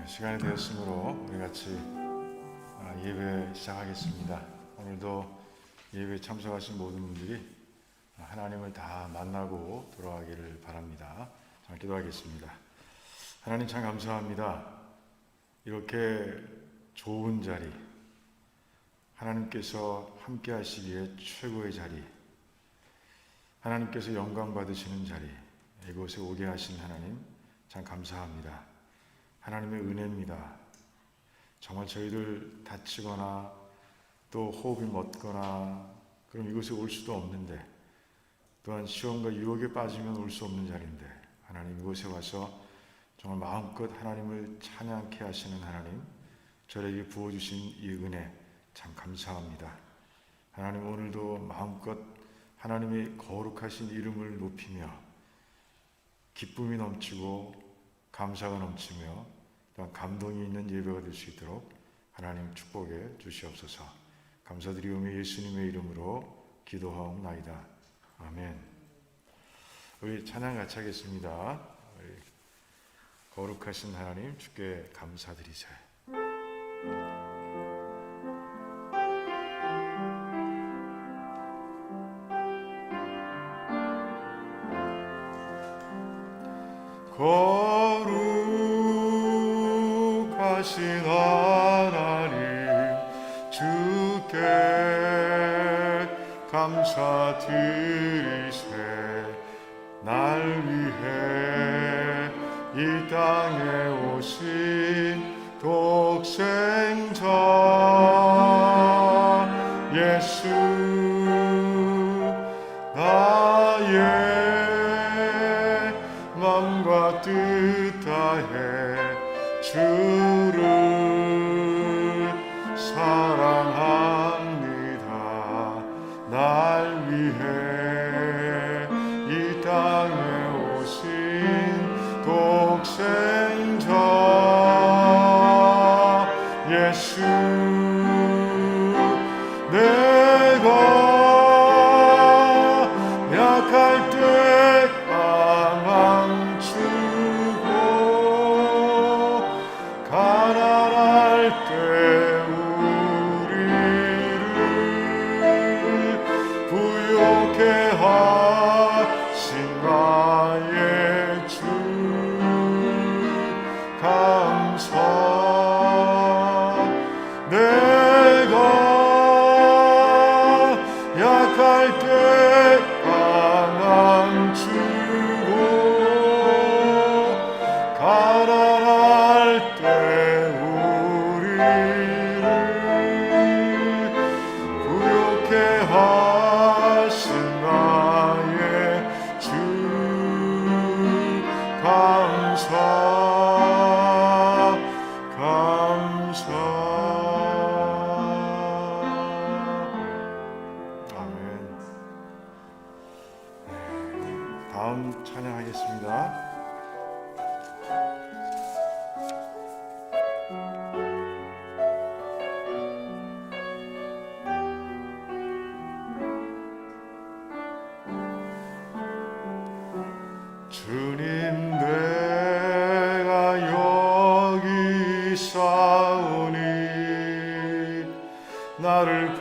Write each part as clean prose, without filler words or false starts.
시간이 되었으므로 우리 같이 예배 시작하겠습니다. 오늘도 예배에 참석하신 모든 분들이 하나님을 다 만나고 돌아가기를 바랍니다. 자, 기도하겠습니다. 하나님 참 감사합니다. 이렇게 좋은 자리, 하나님께서 함께 하시기에 최고의 자리, 하나님께서 영광 받으시는 자리, 이곳에 오게 하신 하나님 참 감사합니다. 하나님의 은혜입니다. 정말 저희들 다치거나 또 호흡이 멎거나 그럼 이곳에 올 수도 없는데, 또한 시험과 유혹에 빠지면 올 수 없는 자리인데, 하나님 이곳에 와서 정말 마음껏 하나님을 찬양케 하시는 하나님, 저에게 부어주신 이 은혜 참 감사합니다. 하나님 오늘도 마음껏 하나님의 거룩하신 이름을 높이며 기쁨이 넘치고 감사가 넘치며 또한 감동이 있는 예배가 될 수 있도록 하나님 축복해 주시옵소서. 감사드리오며 예수님의 이름으로 기도하옵나이다. 아멘. 우리 찬양 같이 하겠습니다. 우리 거룩하신 하나님 주께 감사드리세. 거룩하신 하나님 주께 감사드리세. 날 위해 이 땅에 오신 독생자 예수, 나의 마음과 뜻 다해 주를 사랑합니다. 날 위해 이 땅에 오신 독생자 예수, 내가 약할 때 강한 주고 가난할 때 우리를 부욕해 하신 나의 주 감사. 내가 약할 때 강한 주고 가난할 때 우리를 부욕해 하신 나의 주 감사. 다음 찬양하겠습니다. 주님 내가 여기 있사오니 나를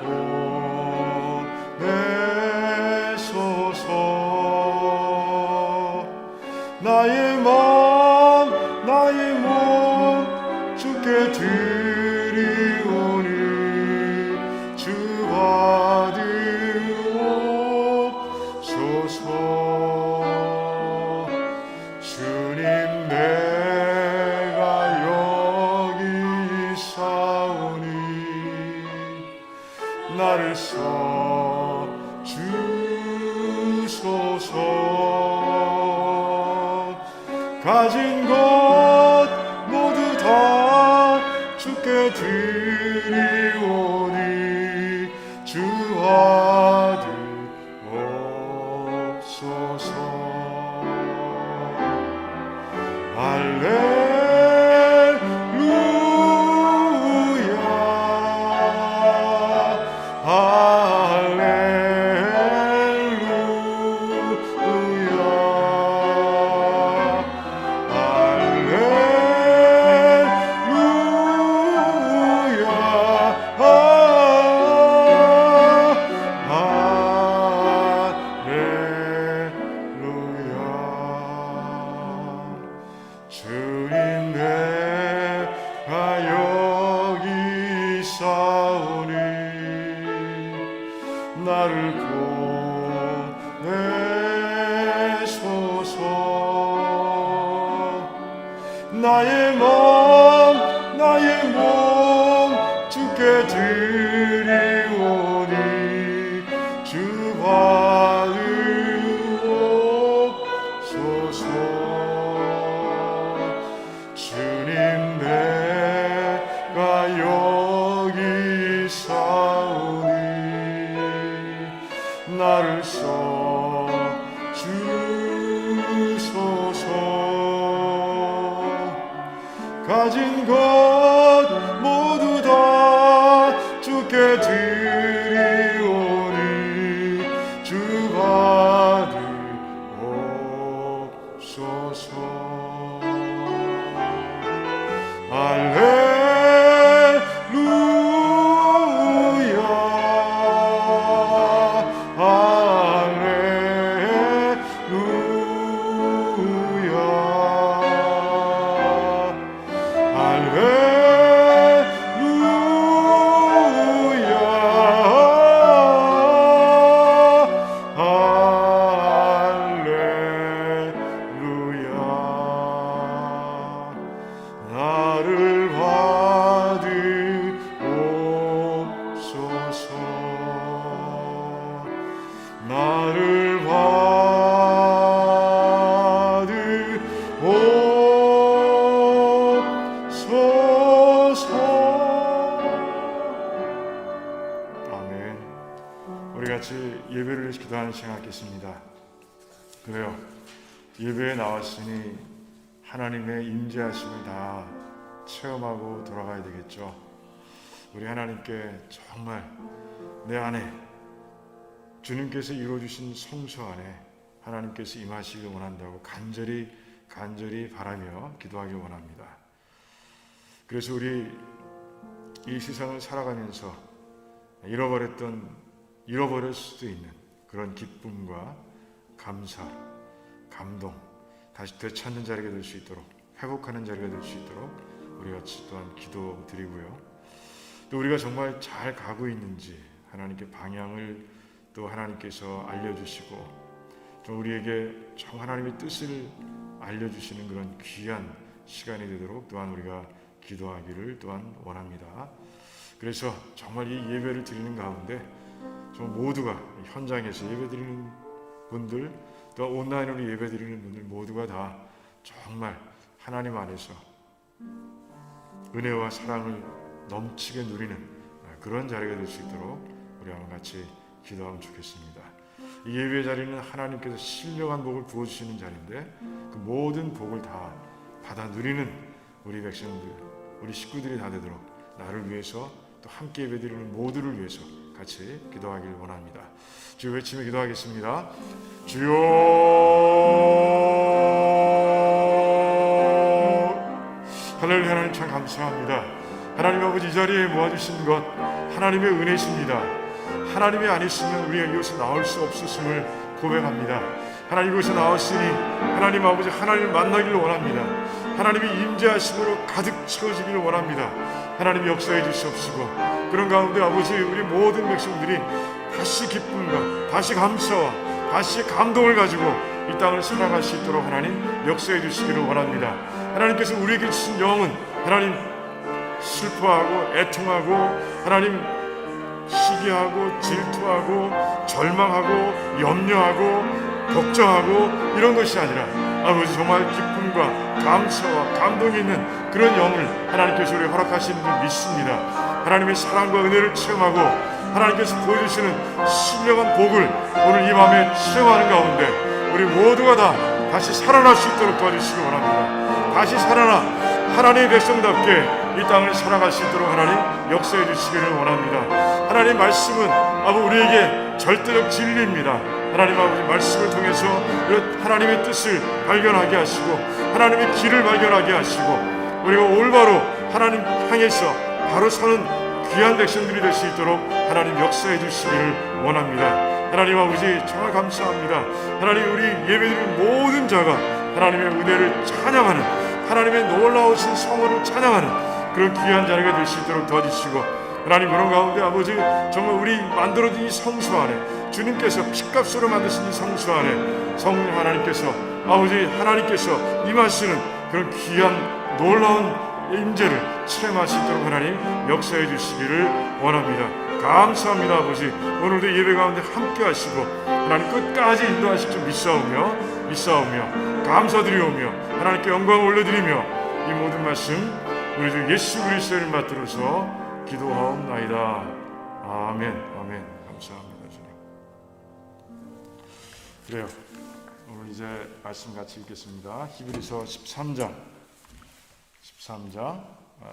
보내소서. 나의 마음 나의 몸 주께 드리오니 주 받으옵소서. 주님 내가 여기 있사오니 나를 써주소서. 가진 것 모두 다 주께 드리오니 주 받으옵소서. 할렐루야 할렐루야 할렐루야 주님 내가 여기 있사오니 나를 보내소서. 나의 몸 주께 드리오니 주 받으옵소서. 주님 내가 여기 있사오니 나를 써주소서. 가진 것 모두 다 주께 드리오니 주 받으옵소서. 나를 받으옵소서. 나를 받으옵소서. 아멘. 우리 같이 예배를 기도하는 시간 갖겠습니다. 그래요. 예배에 나왔으니 하나님의 임재하심을 다 체험하고 돌아가야 되겠죠. 우리 하나님께 정말 내 안에 주님께서 이루어주신 성소 안에 하나님께서 임하시길 원한다고 간절히 바라며 기도하길 원합니다. 그래서 우리 이 세상을 살아가면서 잃어버릴 수도 있는 그런 기쁨과 감사, 감동 다시 되찾는 자리가 될 수 있도록, 회복하는 자리가 될 수 있도록 우리 같이 또한 기도드리고요. 또 우리가 정말 잘 가고 있는지 하나님께 방향을 또 하나님께서 알려주시고 또 우리에게 정 하나님의 뜻을 알려주시는 그런 귀한 시간이 되도록 또한 우리가 기도하기를 또한 원합니다. 그래서 정말 이 예배를 드리는 가운데 정말 모두가 현장에서 예배드리는 분들 또 온라인으로 예배드리는 분들 모두가 다 정말 하나님 안에서 은혜와 사랑을 넘치게 누리는 그런 자리가 될 수 있도록 우리 한번 같이 기도하면 좋겠습니다. 이 예배의 자리는 하나님께서 신령한 복을 부어주시는 자리인데 그 모든 복을 다 받아 누리는 우리 백성들, 우리 식구들이 다 되도록 나를 위해서 또 함께 예배드리는 모두를 위해서 같이 기도하길 원합니다. 주여 외치며 기도하겠습니다. 주여 할렐루야. 하나님 참 감사합니다. 하나님 아버지 이 자리에 모아주신 것 하나님의 은혜십니다. 하나님이 아니시면 우리가 이곳에 나올 수 없었음을 고백합니다. 하나님 이곳에 나왔으니 하나님 아버지 하나님을 만나기를 원합니다. 하나님이 임재하심으로 가득 채워지기를 원합니다. 하나님이 역사해 주시옵시고 그런 가운데 아버지 우리 모든 백성들이 다시 기쁨과 다시 감사와 다시 감동을 가지고 이 땅을 살아갈 수 있도록 하나님 역사해 주시기를 원합니다. 하나님께서 우리에게 주신 영은 하나님 슬퍼하고 애통하고 하나님 시기하고 질투하고 절망하고 염려하고 걱정하고 이런 것이 아니라 아버지 정말 기쁨과 감사와 감동이 있는 그런 영을 하나님께서 우리 허락하시는 줄 믿습니다. 하나님의 사랑과 은혜를 체험하고 하나님께서 보여주시는 신령한 복을 오늘 이 밤에 체험하는 가운데 우리 모두가 다 다시 살아날 수 있도록 도와주시기 원합니다. 다시 살아나 하나님의 백성답게 이 땅을 살아갈 수 있도록 하나님 역사해 주시기를 원합니다. 하나님 말씀은 아버지 우리에게 절대적 진리입니다. 하나님 아버지 말씀을 통해서 하나님의 뜻을 발견하게 하시고 하나님의 길을 발견하게 하시고 우리가 올바로 하나님 향해서 바로 서는 귀한 백성들이 될 수 있도록 하나님 역사해 주시기를 원합니다. 하나님 아버지 정말 감사합니다. 하나님 우리 예배드리는 모든 자가 하나님의 은혜를 찬양하는 하나님의 놀라우신 성호를 찬양하는 그런 귀한 자리가 될 수 있도록 도와주시고, 하나님 그런 가운데 아버지 정말 우리 만들어진 이 성수 안에 주님께서 피값으로 만드신 이 성수 안에 성령 하나님께서 아버지 하나님께서 임하시는 그런 귀한 놀라운 임재를 체험할 수 있도록 하나님 역사해 주시기를 원합니다. 감사합니다. 아버지 오늘도 예배 가운데 함께 하시고 하나님 끝까지 인도하실 줄 믿사오며 감사드리오며 하나님께 영광을 올려드리며 이 모든 말씀 우리 주 예수 그리스도를 받들어서 기도하옵나이다. 아멘. 아멘. 감사합니다. 주님. 그래요. 오늘 이제 말씀 같이 읽겠습니다. 히브리서 13장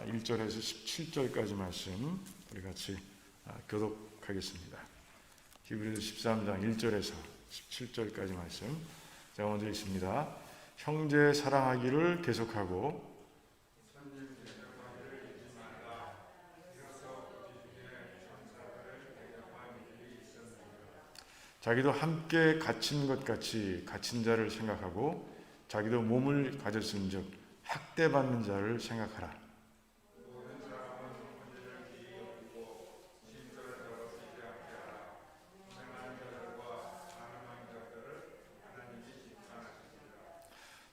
1절에서 17절까지 말씀 우리 같이 교독하겠습니다. 히브리서 13장 1절에서 17절까지 말씀 제가 먼저 읽습니다. 형제 사랑하기를 계속하고 자기도 함께 갇힌 것 같이 갇힌 자를 생각하고 자기도 몸을 가졌은즉 학대받는 자를 생각하라.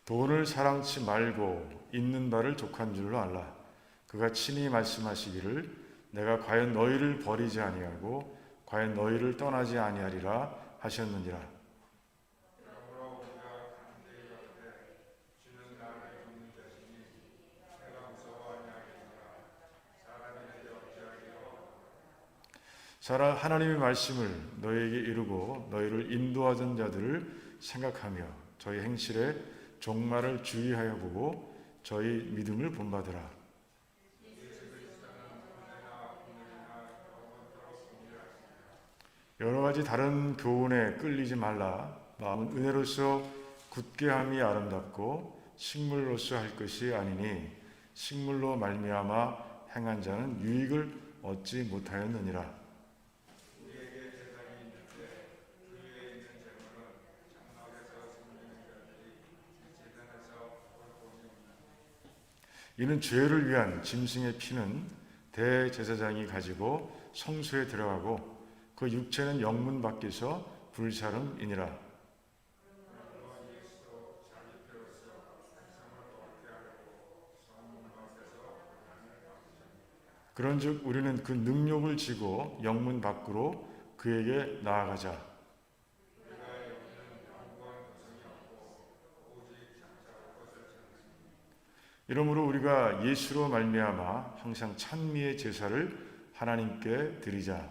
돈을 사랑치 말고 있는 바를 족한 줄로 알라. 그가 친히 말씀하시기를 내가 과연 너희를 버리지 아니하고 과연 너희를 떠나지 아니하리라 하셨느니라. 하나님의 말씀을 너희에게 이루고 너희를 인도하던 자들을 생각하며 저희 행실에 종말을 주의하여 보고 저희 믿음을 본받으라. 여러 가지 다른 교훈에 끌리지 말라. 마음은 은혜로서 굳게함이 아름답고 식물로서 할 것이 아니니 식물로 말미암아 행한 자는 유익을 얻지 못하였느니라. 이는 죄를 위한 짐승의 피는 대제사장이 가지고 성소에 들어가고 그 육체는 영문 밖에서 불사름이니라. 그런즉 우리는 그 능력을 지고 영문 밖으로 그에게 나아가자. 이러므로 우리가 예수로 말미암아 항상 찬미의 제사를 하나님께 드리자.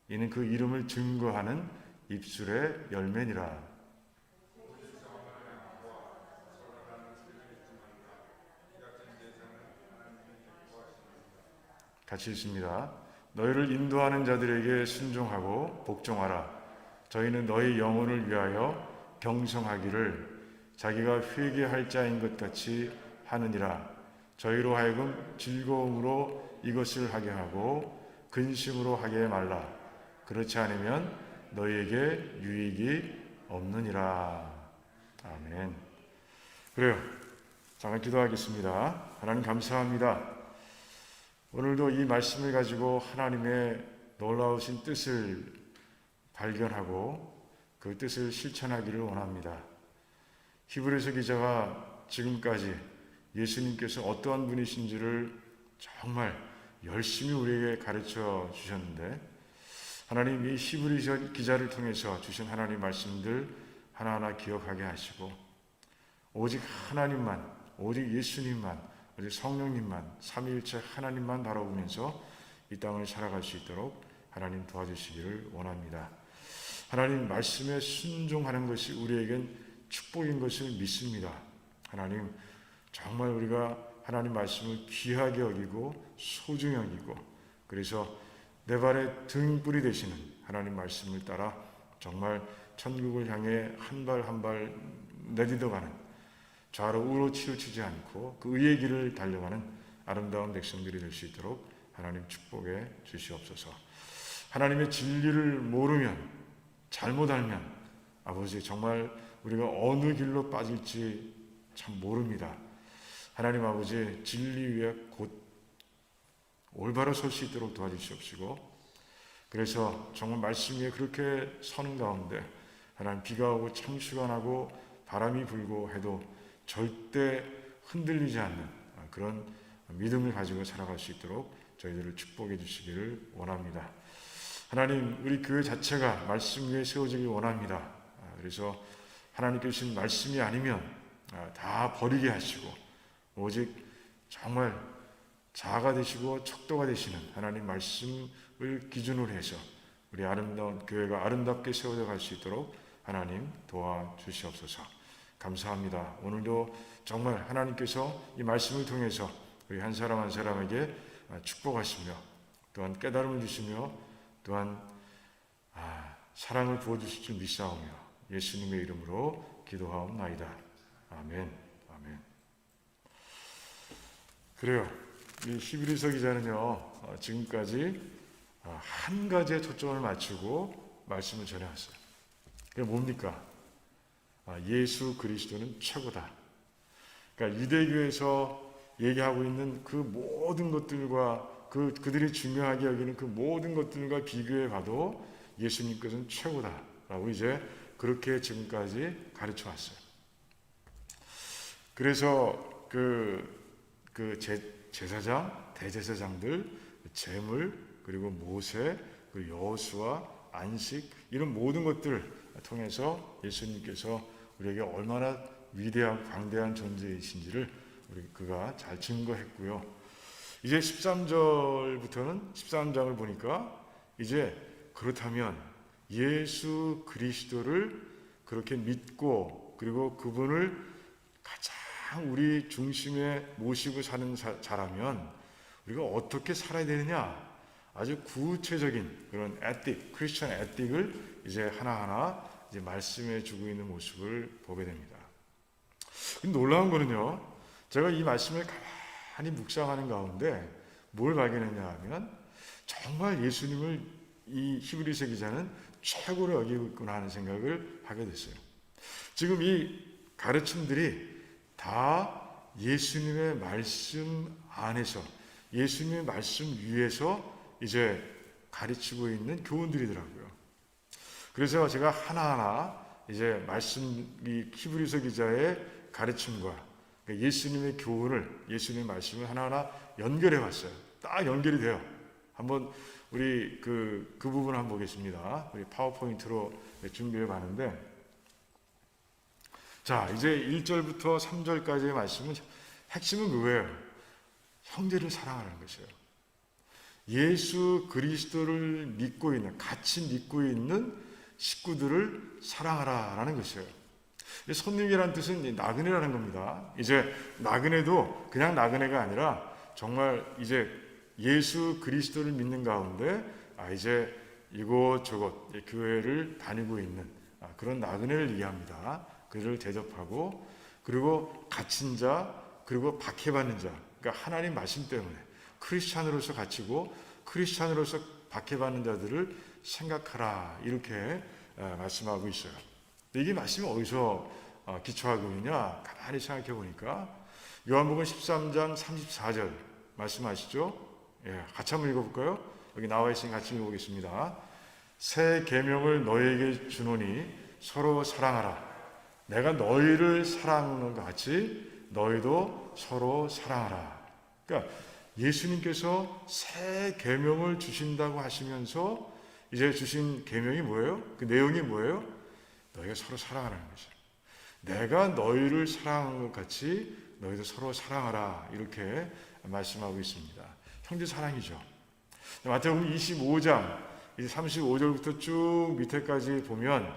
이는 그 이름을 증거하는 입술의 열매니라. 같이 읽습니다. 너희를 인도하는 자들에게 순종하고 복종하라. 저희는 너희 영혼을 위하여 경성하기를 자기가 회개할 자인 것 같이 하느니라. 저희로 하여금 즐거움으로 이것을 하게 하고 근심으로 하게 말라. 그렇지 않으면 너희에게 유익이 없느니라. 아멘. 그래요. 잠깐 기도하겠습니다. 하나님 감사합니다. 오늘도 이 말씀을 가지고 하나님의 놀라우신 뜻을 발견하고 그 뜻을 실천하기를 원합니다. 히브리서 기자가 지금까지 예수님께서 어떠한 분이신지를 정말 열심히 우리에게 가르쳐 주셨는데 하나님 이 히브리서 기자를 통해서 주신 하나님 말씀들 하나하나 기억하게 하시고 오직 하나님만, 오직 예수님만, 오직 성령님만, 삼위일체 하나님만 바라보면서 이 땅을 살아갈 수 있도록 하나님 도와주시기를 원합니다. 하나님 말씀에 순종하는 것이 우리에겐 축복인 것을 믿습니다. 하나님 정말 우리가 하나님 말씀을 귀하게 여기고 소중히 여기고 그래서 내 발의 등불이 되시는 하나님 말씀을 따라 정말 천국을 향해 한 발 한 발 내딛어가는 좌로 우로 치우치지 않고 그 의의 길을 달려가는 아름다운 백성들이 될 수 있도록 하나님 축복해 주시옵소서. 하나님의 진리를 모르면 잘못 알면 아버지 정말 우리가 어느 길로 빠질지 참 모릅니다. 하나님 아버지 진리 위에 곧 올바로 설 수 있도록 도와주시옵시고, 그래서 정말 말씀 위에 그렇게 서는 가운데 하나님 비가 오고 창수가 나고 바람이 불고 해도 절대 흔들리지 않는 그런 믿음을 가지고 살아갈 수 있도록 저희들을 축복해 주시기를 원합니다. 하나님, 우리 교회 자체가 말씀 위에 세워지길 원합니다. 그래서 하나님께 주신 말씀이 아니면 다 버리게 하시고 오직 정말 자아가 되시고 척도가 되시는 하나님 말씀을 기준으로 해서 우리 아름다운 교회가 아름답게 세워져 갈 수 있도록 하나님 도와주시옵소서. 감사합니다. 오늘도 정말 하나님께서 이 말씀을 통해서 우리 한 사람 한 사람에게 축복하시며 또한 깨달음을 주시며 또한 사랑을 부어주실 줄 믿사오며 예수님의 이름으로 기도하옵나이다. 아멘. 아멘. 그래요. 이 히브리서 기자는요, 지금까지 한 가지에 초점을 맞추고 말씀을 전해왔어요. 그게 뭡니까? 예수 그리스도는 최고다. 그러니까 유대교에서 얘기하고 있는 그 모든 것들과 그들이 중요하게 여기는 그 모든 것들과 비교해 봐도 예수님께서는 최고다라고 이제 그렇게 지금까지 가르쳐 왔어요. 그래서 제사장, 대제사장들, 제물, 그리고 모세, 그리고 여호수아, 안식 이런 모든 것들을 통해서 예수님께서 우리에게 얼마나 위대하고 광대한 존재이신지를 그가 잘 증거했고요. 이제 13절부터는 13장을 보니까 이제 그렇다면 예수 그리스도를 그렇게 믿고 그리고 그분을 가장 우리 중심에 모시고 사는 자라면 우리가 어떻게 살아야 되느냐, 아주 구체적인 그런 에틱, 크리스천 에틱을 이제 하나하나 이제 말씀해 주고 있는 모습을 보게 됩니다. 놀라운 거는요, 제가 이 말씀을 가만히 묵상하는 가운데 뭘 발견했냐 하면 정말 예수님을 이 히브리서 기자는 최고로 여기고 있구나 하는 생각을 하게 됐어요. 지금 이 가르침들이 다 예수님의 말씀 안에서 예수님의 말씀 위에서 이제 가르치고 있는 교훈들이더라고요. 그래서 제가 하나하나 이제 이 히브리서 기자의 가르침과 예수님의 교훈을, 예수님의 말씀을 하나하나 연결해 봤어요. 딱 연결이 돼요. 한번 우리 그 부분 한번 보겠습니다. 우리 파워포인트로 준비해 봤는데, 자, 이제 1절부터 3절까지의 말씀은 핵심은 그거예요. 형제를 사랑하라는 것이에요. 예수 그리스도를 믿고 있는, 같이 믿고 있는 식구들을 사랑하라라는 것이에요. 손님이라는 뜻은 나그네라는 겁니다. 이제 나그네도 그냥 나그네가 아니라 정말 이제 예수 그리스도를 믿는 가운데 이제 이곳저곳 교회를 다니고 있는 그런 나그네를 이해합니다. 그를 대접하고 그리고 갇힌 자 그리고 박해받는 자, 그러니까 하나님 말씀 때문에 크리스찬으로서 갇히고 크리스찬으로서 박해받는 자들을 생각하라, 이렇게 말씀하고 있어요. 이게 말씀이 어디서 기초하고 있느냐? 가만히 생각해 보니까 요한복음 13장 34절 말씀하시죠? 예, 같이 한번 읽어볼까요? 여기 나와 있으니 같이 읽어보겠습니다. 새 계명을 너희에게 주노니 서로 사랑하라. 내가 너희를 사랑하는 것 같이 너희도 서로 사랑하라. 그러니까 예수님께서 새 계명을 주신다고 하시면서 이제 주신 계명이 뭐예요? 그 내용이 뭐예요? 너희가 서로 사랑하라는 것이에요. 내가 너희를 사랑하는 것 같이 너희도 서로 사랑하라, 이렇게 말씀하고 있습니다. 형제 사랑이죠. 마태복음 25장 이제 35절부터 쭉 밑에까지 보면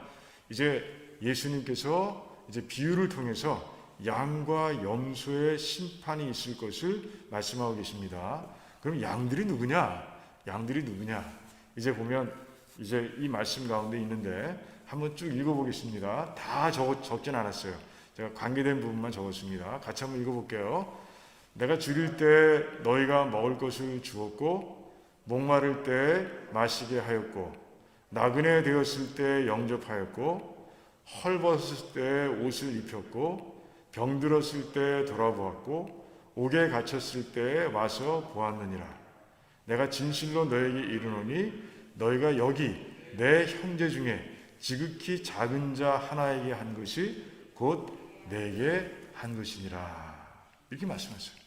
이제 예수님께서 이제 비유를 통해서 양과 염소의 심판이 있을 것을 말씀하고 계십니다. 그럼 양들이 누구냐? 이제 보면 이제 이 말씀 가운데 있는데 한번 쭉 읽어보겠습니다. 다 적진 않았어요. 제가 관계된 부분만 적었습니다. 같이 한번 읽어볼게요. 내가 줄일 때 너희가 먹을 것을 주었고 목마를 때 마시게 하였고 나그네 되었을 때 영접하였고 헐벗을 때 옷을 입혔고 병들었을 때 돌아보았고 옥에 갇혔을 때에 와서 보았느니라. 내가 진실로 너에게 이르노니 너희가 여기 내 형제 중에 지극히 작은 자 하나에게 한 것이 곧 내게 한 것이니라. 이렇게 말씀하셨어요.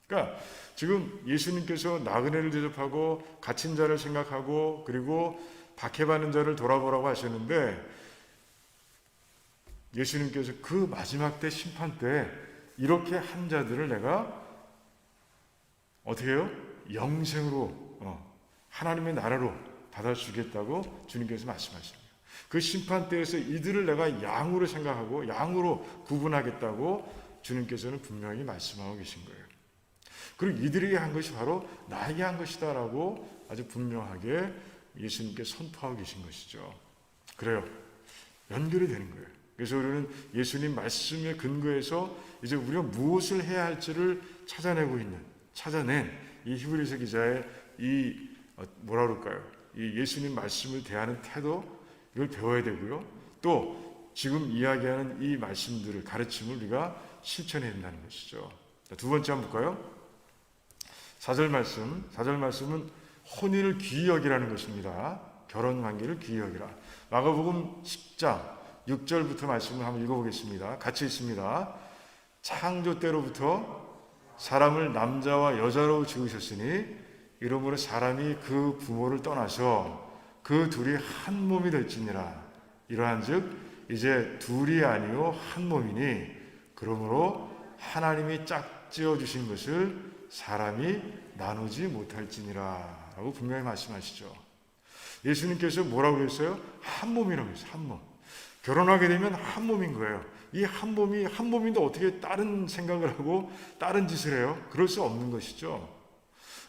그러니까 지금 예수님께서 나그네를 대접하고 갇힌 자를 생각하고 그리고 박해받는 자를 돌아보라고 하셨는데, 예수님께서 그 마지막 때 심판 때 이렇게 한 자들을 내가 어떻게 해요? 영생으로 하나님의 나라로 받아주겠다고 주님께서 말씀하십니다. 그 심판 때에서 이들을 내가 양으로 생각하고 양으로 구분하겠다고 주님께서는 분명히 말씀하고 계신 거예요. 그리고 이들에게 한 것이 바로 나에게 한 것이다 라고 아주 분명하게 예수님께 선포하고 계신 것이죠. 그래요. 연결이 되는 거예요. 그래서 우리는 예수님 말씀의 근거에서 이제 우리가 무엇을 해야 할지를 찾아낸 이 히브리서 기자의 이 뭐라 그럴까요? 이 예수님 말씀을 대하는 태도, 이걸 배워야 되고요. 또 지금 이야기하는 이 말씀들을, 가르침을 우리가 실천해야 된다는 것이죠. 두 번째 한번 볼까요? 4절 말씀은 혼인을 귀히 여기라는 것입니다. 결혼 관계를 귀히 여기라. 마가복음 10장 6절부터 말씀을 한번 읽어보겠습니다. 같이 있습니다. 창조 때로부터 사람을 남자와 여자로 지으셨으니 이러므로 사람이 그 부모를 떠나서 그 둘이 한 몸이 될지니라. 이러한즉 이제 둘이 아니요 한 몸이니 그러므로 하나님이 짝지어 주신 것을 사람이 나누지 못할지니라 라고 분명히 말씀하시죠. 예수님께서 뭐라고 그랬어요? 한 몸이라고 했어요. 한 몸. 결혼하게 되면 한 몸인 거예요. 이 한 몸이 한 몸인데 어떻게 다른 생각을 하고 다른 짓을 해요? 그럴 수 없는 것이죠.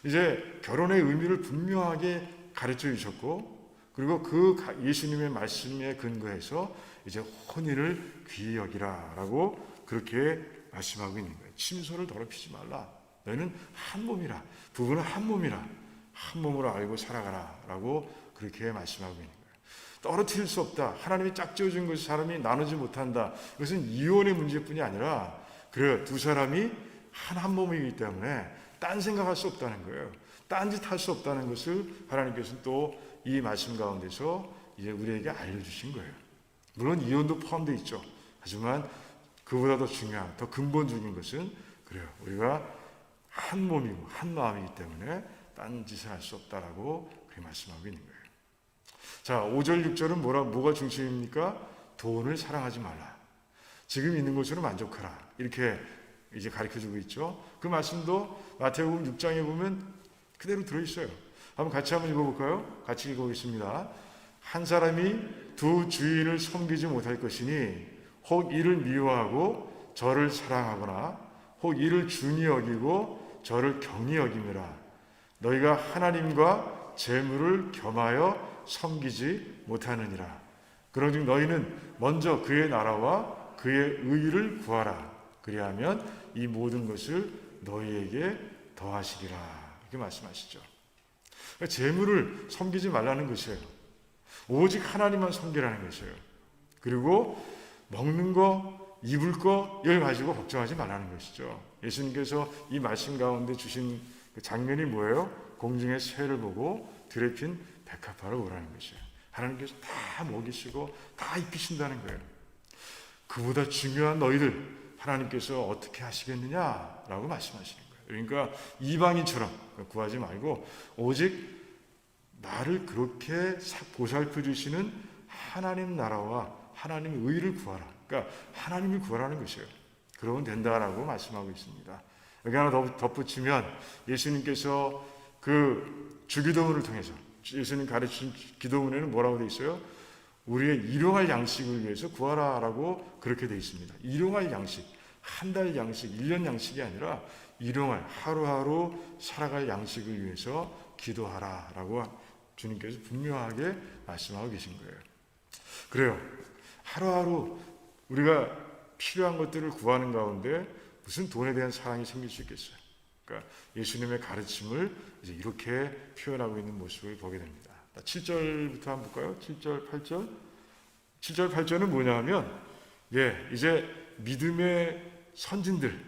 이제 결혼의 의미를 분명하게 가르쳐 주셨고, 그리고 그 예수님의 말씀에 근거해서 이제 혼인을 귀히 여기라라고 그렇게 말씀하고 있는 거예요. 침소를 더럽히지 말라. 너희는 한 몸이라. 부부는 한 몸이라. 한 몸으로 알고 살아가라라고 그렇게 말씀하고 있는 거예요. 떨어뜨릴 수 없다. 하나님이 짝지어준 것을 사람이 나누지 못한다. 이것은 이혼의 문제뿐이 아니라 그래요. 두 사람이 한 몸이기 때문에 딴 생각할 수 없다는 거예요. 딴짓 할 수 없다는 것을 하나님께서는 또 이 말씀 가운데서 이제 우리에게 알려주신 거예요. 물론 이혼도 포함되어 있죠. 하지만 그보다 더 중요한, 더 근본적인 것은 그래요. 우리가 한 몸이고 한 마음이기 때문에 딴짓을 할 수 없다라고 그렇게 말씀하고 있는 거예요. 자, 5절, 6절은 뭐가 중심입니까? 돈을 사랑하지 말라. 지금 있는 것으로 만족하라. 이렇게 이제 가르쳐주고 있죠. 그 말씀도 마태복음 6장에 보면 그대로 들어있어요. 같이 한번 읽어볼까요? 같이 읽어보겠습니다. 한 사람이 두 주인을 섬기지 못할 것이니 혹 이를 미워하고 저를 사랑하거나 혹 이를 중히 여기고 저를 경히 여김이라. 너희가 하나님과 재물을 겸하여 섬기지 못하느니라. 그러즉 너희는 먼저 그의 나라와 그의 의를 구하라. 그리하면 이 모든 것을 너희에게 더하시리라. 이렇게 말씀하시죠. 재물을 섬기지 말라는 것이에요. 오직 하나님만 섬기라는 것이에요. 그리고 먹는 거, 입을 거 이걸 가지고 걱정하지 말라는 것이죠. 예수님께서 이 말씀 가운데 주신 그 장면이 뭐예요? 공중의 새를 보고 들에 핀 백합화를 보라는 것이에요. 하나님께서 다 먹이시고 다 입히신다는 거예요. 그보다 중요한 너희들 하나님께서 어떻게 하시겠느냐라고 말씀하시는 거예요. 그러니까 이방인처럼 구하지 말고 오직 나를 그렇게 보살펴 주시는 하나님 나라와 하나님의 의를 구하라. 그러니까 하나님을 구하라는 것이에요. 그러면 된다라고 말씀하고 있습니다. 여기 하나 더 덧붙이면 예수님께서 그 주기도문을 통해서 예수님 가르친 기도문에는 뭐라고 되어 있어요? 우리의 일용할 양식을 위해서 구하라라고 그렇게 되어 있습니다. 일용할 양식, 한 달 양식, 1년 양식이 아니라 일용할 하루하루 살아갈 양식을 위해서 기도하라라고 주님께서 분명하게 말씀하고 계신 거예요. 그래요. 하루하루 우리가 필요한 것들을 구하는 가운데 무슨 돈에 대한 사랑이 생길 수 있겠어요? 그러니까 예수님의 가르침을 이제 이렇게 표현하고 있는 모습을 보게 됩니다. 7절부터 한번 볼까요? 7절, 8절. 7절, 8절은 뭐냐 하면 이제 믿음의 선진들,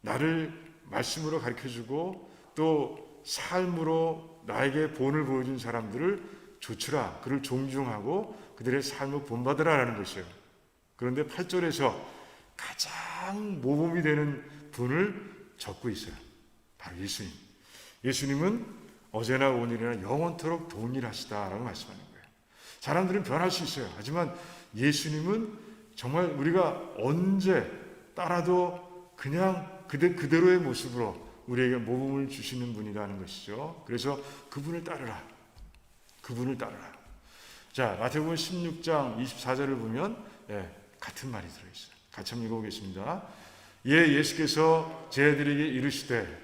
나를 말씀으로 가르쳐주고 또 삶으로 나에게 본을 보여준 사람들을 조추라, 그를 존중하고 그들의 삶을 본받으라라는 것이에요. 그런데 8절에서 가장 모범이 되는 분을 적고 있어요. 바로 예수님. 예수님은 어제나 오늘이나 영원토록 동일하시다라고 말씀하는 거예요. 사람들은 변할 수 있어요. 하지만 예수님은 정말 우리가 언제 따라도 그냥 그대로의 모습으로 우리에게 모범을 주시는 분이라는 것이죠. 그래서 그분을 따르라. 그분을 따르라. 자, 마태복음 16장 24절을 보면 같은 말이 들어있어요. 같이 한번 읽어보겠습니다. 예수께서 제자들에게 이르시되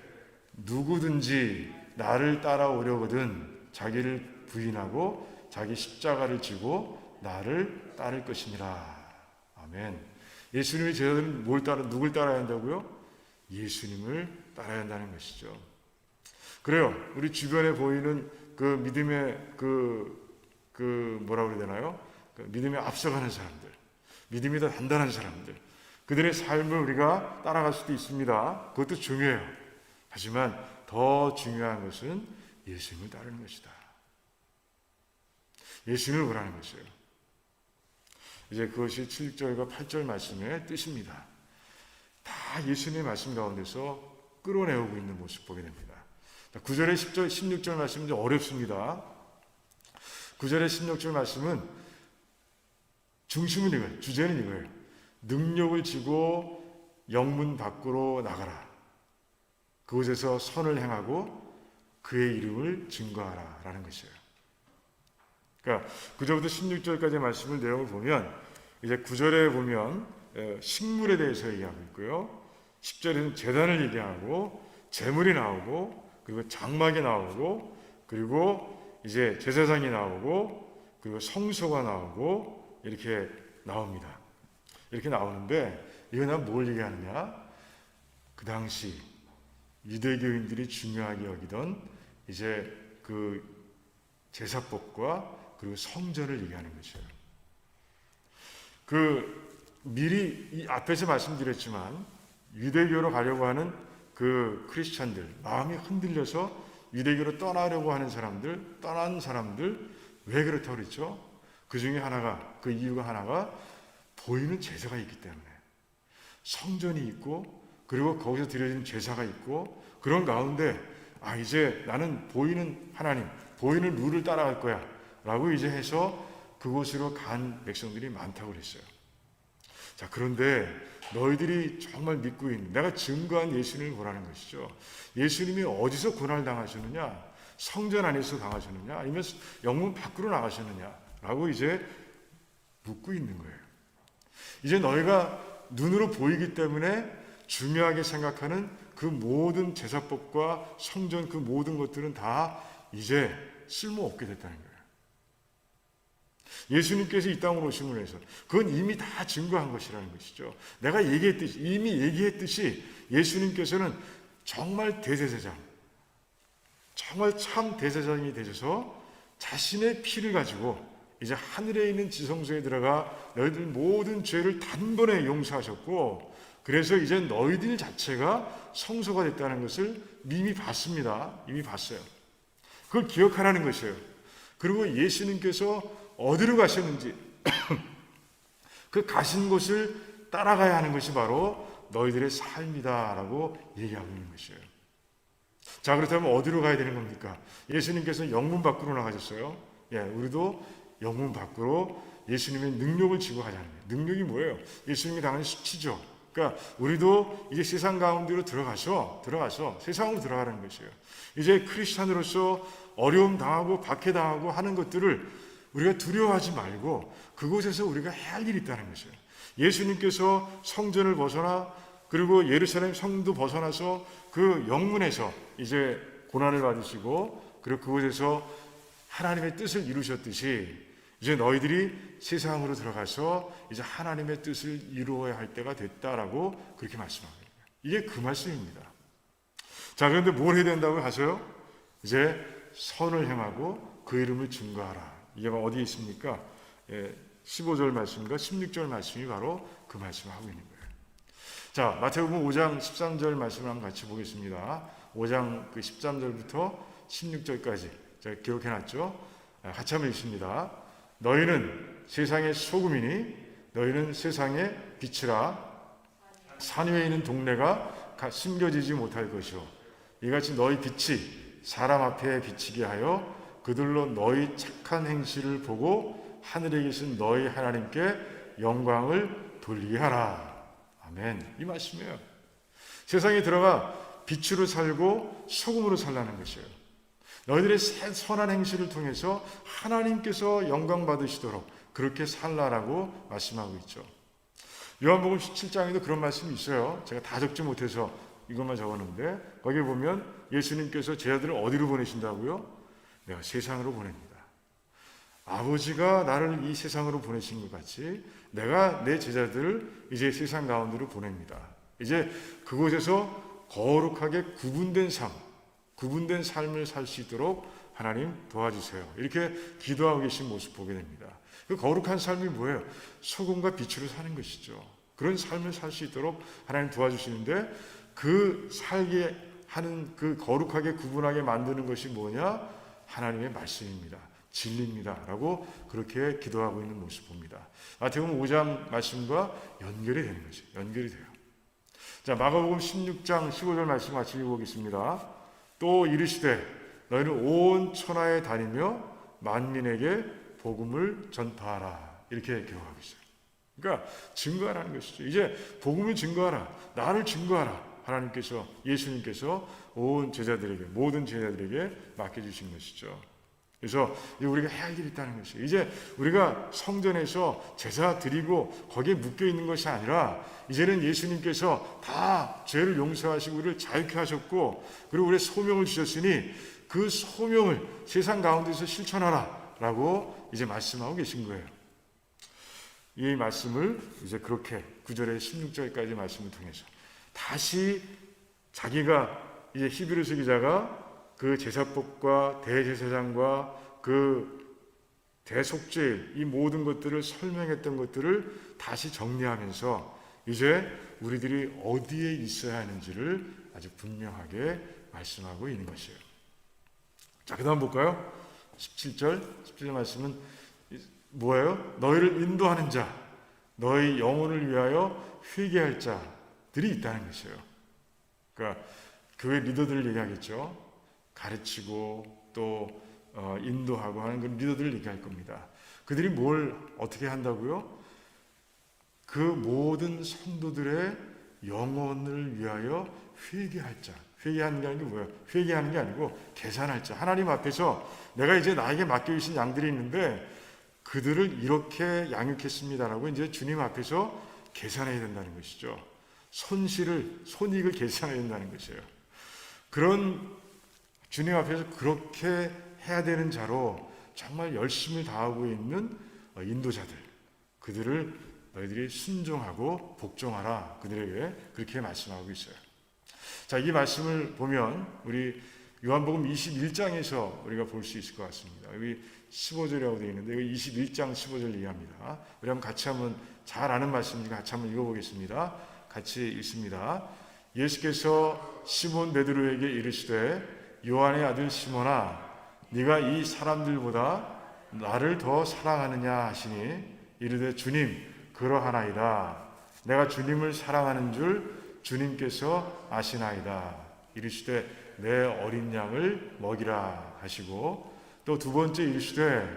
누구든지 나를 따라오려거든 자기를 부인하고 자기 십자가를 지고 나를 따를 것이니라. 아멘. 예수님의 제자들은 누굴 따라야 한다고요? 예수님을 따라야 한다는 것이죠. 그래요. 우리 주변에 보이는 그 믿음의 뭐라고 그래야 되나요? 그 믿음에 앞서가는 사람들, 믿음이 더 단단한 사람들, 그들의 삶을 우리가 따라갈 수도 있습니다. 그것도 중요해요. 하지만 더 중요한 것은 예수님을 따르는 것이다. 예수님을 보라는 것이에요. 이제 그것이 7절과 8절 말씀의 뜻입니다. 다 예수님의 말씀 가운데서 끌어내오고 있는 모습 보게 됩니다. 9절에 10절, 16절 말씀은 좀 어렵습니다. 9절에 16절 말씀은 중심은 이거예요. 주제는 이거예요. 능력을 지고 영문 밖으로 나가라. 그곳에서 선을 행하고 그의 이름을 증거하라 라는 것이에요. 그러니까 9절부터 16절까지의 말씀을 내용을 보면 이제 9절에 보면 식물에 대해서 얘기하고 있고요. 10절에는 제단을 얘기하고 제물이 나오고 그리고 장막이 나오고 그리고 이제 제사장이 나오고 그리고 성소가 나오고 이렇게 나옵니다. 이렇게 나오는데 이건 뭘 얘기하느냐? 그 당시 유대교인들이 중요하게 여기던 이제 그 제사법과 그리고 성전을 얘기하는 것이에요. 미리 이 앞에서 말씀드렸지만 유대교로 가려고 하는 그 크리스찬들, 마음이 흔들려서 유대교로 떠나려고 하는 사람들, 떠난 사람들, 왜 그렇다고 그랬죠? 그 이유가 하나가 보이는 제사가 있기 때문에. 성전이 있고 그리고 거기서 드려지는 제사가 있고 그런 가운데 이제 나는 보이는 하나님, 보이는 룰을 따라갈 거야 라고 이제 해서 그곳으로 간 백성들이 많다고 그랬어요. 자, 그런데 너희들이 정말 믿고 있는 내가 증거한 예수님을 보라는 것이죠. 예수님이 어디서 고난을 당하셨느냐? 성전 안에서 당하셨느냐? 아니면 영문 밖으로 나가셨느냐? 라고 이제 묻고 있는 거예요. 이제 너희가 눈으로 보이기 때문에 중요하게 생각하는 그 모든 제사법과 성전 그 모든 것들은 다 이제 쓸모없게 됐다는 거예요. 예수님께서 이 땅으로 오심으로 해서 그건 이미 다 증거한 것이라는 것이죠. 내가 이미 얘기했듯이 예수님께서는 정말 대제사장, 정말 참 대제사장이 되셔서 자신의 피를 가지고 이제 하늘에 있는 지성소에 들어가 너희들 모든 죄를 단번에 용서하셨고 그래서 이제 너희들 자체가 성소가 됐다는 것을 이미 봤습니다. 이미 봤어요. 그걸 기억하라는 것이에요. 그리고 예수님께서 어디로 가셨는지 그 가신 곳을 따라가야 하는 것이 바로 너희들의 삶이다라고 얘기하고 있는 것이에요. 자, 그렇다면 어디로 가야 되는 겁니까? 예수님께서 영문 밖으로 나가셨어요. 우리도 영문 밖으로 예수님의 능력을 지고 가자는 거예요. 능력이 뭐예요? 예수님이 당한 수치죠. 그러니까 우리도 이제 세상 가운데로 들어가서 세상으로 들어가라는 것이에요. 이제 크리스찬으로서 어려움 당하고 박해당하고 하는 것들을 우리가 두려워하지 말고 그곳에서 우리가 해야 할 일이 있다는 것이에요. 예수님께서 성전을 벗어나 그리고 예루살렘 성도 벗어나서 그 영문에서 이제 고난을 받으시고 그리고 그곳에서 하나님의 뜻을 이루셨듯이 이제 너희들이 세상으로 들어가서 이제 하나님의 뜻을 이루어야 할 때가 됐다라고 그렇게 말씀합니다. 이게 그 말씀입니다. 자, 그런데 뭘 해야 된다고 하세요? 이제 선을 행하고 그 이름을 증거하라. 이게 어디에 있습니까? 15절 말씀과 16절 말씀이 바로 그 말씀을 하고 있는 거예요. 자, 마태복음 5장 13절 말씀을 한번 같이 보겠습니다. 5장 그 13절부터 16절까지 제가 기록해놨죠. 같이 한번 읽습니다. 너희는 세상의 소금이니 너희는 세상의 빛이라. 산 위에 있는 동네가 숨겨지지 못할 것이요 이같이 너희 빛이 사람 앞에 비치게 하여 그들로 너희 착한 행실을 보고 하늘에 계신 너희 하나님께 영광을 돌리게 하라. 아멘. 이 말씀이에요. 세상에 들어가 빛으로 살고 소금으로 살라는 것이에요. 너희들의 선한 행실을 통해서 하나님께서 영광 받으시도록 그렇게 살라라고 말씀하고 있죠. 요한복음 17장에도 그런 말씀이 있어요. 제가 다 적지 못해서 이것만 적었는데 거기에 보면 예수님께서 제자들을 어디로 보내신다고요? 내가 세상으로 보냅니다. 아버지가 나를 이 세상으로 보내신 것 같이 내가 내 제자들을 이제 세상 가운데로 보냅니다. 이제 그곳에서 거룩하게 구분된 삶을 살 수 있도록 하나님 도와주세요. 이렇게 기도하고 계신 모습 보게 됩니다. 그 거룩한 삶이 뭐예요? 소금과 빛으로 사는 것이죠. 그런 삶을 살 수 있도록 하나님 도와주시는데 그 살게 하는 그 거룩하게 구분하게 만드는 것이 뭐냐? 하나님의 말씀입니다. 진리입니다. 라고 그렇게 기도하고 있는 모습 봅니다. 마태복음 5장 말씀과 연결이 되는 거죠. 연결이 돼요. 자, 마가복음 16장 15절 말씀 같이 읽어보겠습니다. 또 이르시되 너희는 온 천하에 다니며 만민에게 복음을 전파하라. 이렇게 기록하고 있어요. 그러니까 증거하라는 것이죠. 이제 복음을 증거하라. 나를 증거하라. 하나님께서 예수님께서 온 제자들에게 모든 제자들에게 맡겨주신 것이죠. 그래서 우리가 해야 할 일이 있다는 것이에요. 이제 우리가 성전에서 제사 드리고 거기에 묶여 있는 것이 아니라 이제는 예수님께서 다 죄를 용서하시고 우리를 자유케 하셨고 그리고 우리의 소명을 주셨으니 그 소명을 세상 가운데서 실천하라 라고 이제 말씀하고 계신 거예요. 이 말씀을 이제 그렇게 9절에 16절까지 말씀을 통해서 다시 자기가 이제 히브리서 기자가 그 제사법과 대제사장과 그 대속죄 이 모든 것들을 설명했던 것들을 다시 정리하면서 이제 우리들이 어디에 있어야 하는지를 아주 분명하게 말씀하고 있는 것이에요. 자, 그 다음 볼까요? 17절 말씀은 뭐예요? 너희를 인도하는 자, 너희 영혼을 위하여 회개할 자들이 있다는 것이에요. 그러니까 교회 리더들을 얘기하겠죠. 가르치고 또 인도하고 하는 그런 리더들을 얘기할 겁니다. 그들이 뭘 어떻게 한다고요? 그 모든 성도들의 영혼을 위하여 회개할 자. 회개하는 게 아니고 뭐예요? 회개하는 게 아니고 계산할 자. 하나님 앞에서 내가 이제 나에게 맡겨주신 양들이 있는데 그들을 이렇게 양육했습니다라고 이제 주님 앞에서 계산해야 된다는 것이죠. 손익을 계산해야 된다는 것이에요. 그런 주님 앞에서 그렇게 해야 되는 자로 정말 열심을 다하고 있는 인도자들, 그들을 너희들이 순종하고 복종하라. 그들에게 그렇게 말씀하고 있어요. 자, 이 말씀을 보면 우리 요한복음 21장에서 우리가 볼 수 있을 것 같습니다. 여기 15절이라고 되어 있는데 여기 21장 15절 이해합니다. 우리 한번 같이 한번 잘 아는 말씀이니까 같이 한번 읽어보겠습니다. 같이 읽습니다. 예수께서 시몬 베드로에게 이르시되 요한의 아들 시몬아 네가 이 사람들보다 나를 더 사랑하느냐 하시니 이르되 주님 그러하나이다. 내가 주님을 사랑하는 줄 주님께서 아시나이다. 이르시되 내 어린 양을 먹이라 하시고 또 두 번째 이르시되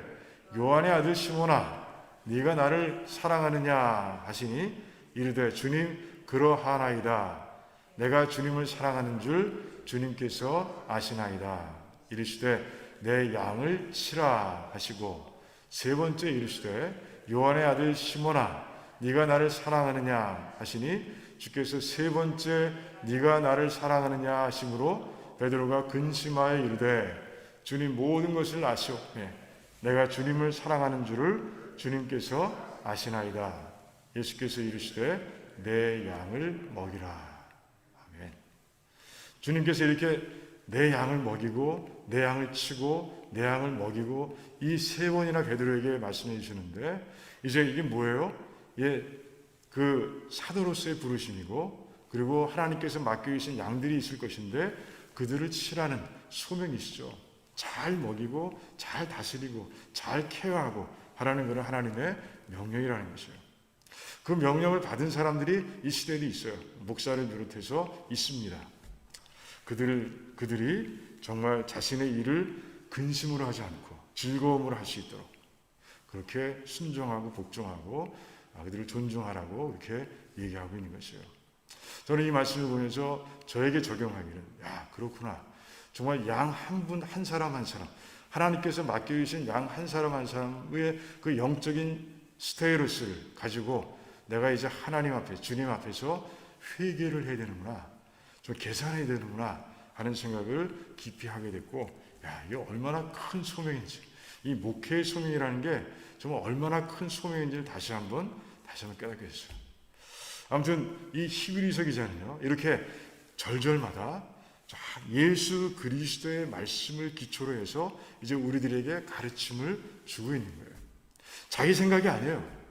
요한의 아들 시몬아 네가 나를 사랑하느냐 하시니 이르되 주님 그러하나이다. 내가 주님을 사랑하는 줄 주님께서 아시나이다. 이르시되 내 양을 치라 하시고 세 번째 이르시되 요한의 아들 시몬아 네가 나를 사랑하느냐 하시니 주께서 세 번째 네가 나를 사랑하느냐 하심으로 베드로가 근심하여 이르되 주님 모든 것을 아시오매 내가 주님을 사랑하는 줄을 주님께서 아시나이다. 예수께서 이르시되 내 양을 먹이라. 주님께서 이렇게 내 양을 먹이고 내 양을 치고 내 양을 먹이고 이 세 번이나 베드로에게 말씀해 주시는데 이제 이게 뭐예요? 그 사도로서의 부르심이고 그리고 하나님께서 맡겨주신 양들이 있을 것인데 그들을 치라는 소명이시죠. 잘 먹이고 잘 다스리고 잘 케어하고 하라는 것은 하나님의 명령이라는 것이에요. 그 명령을 받은 사람들이 이 시대에 있어요. 목사를 비롯해서 있습니다. 그들이 정말 자신의 일을 근심으로 하지 않고 즐거움으로 할 수 있도록 그렇게 순종하고 복종하고 그들을 존중하라고 이렇게 얘기하고 있는 것이에요. 저는 이 말씀을 보면서 저에게 적용하기는 그렇구나. 정말 양 한 분 한 사람 한 사람 하나님께서 맡겨주신 양 한 사람 한 사람의 그 영적인 스테이러스를 가지고 내가 이제 하나님 앞에 주님 앞에서 회개를 해야 되는구나. 좀 계산해야 되는구나 하는 생각을 깊이 하게 됐고 이게 얼마나 큰 소명인지 이 목회의 소명이라는 게 정말 얼마나 큰 소명인지를 다시 한번 깨닫게 됐어요. 아무튼 이 히브리서 기자는요 이렇게 절절마다 예수 그리스도의 말씀을 기초로 해서 이제 우리들에게 가르침을 주고 있는 거예요. 자기 생각이 아니에요.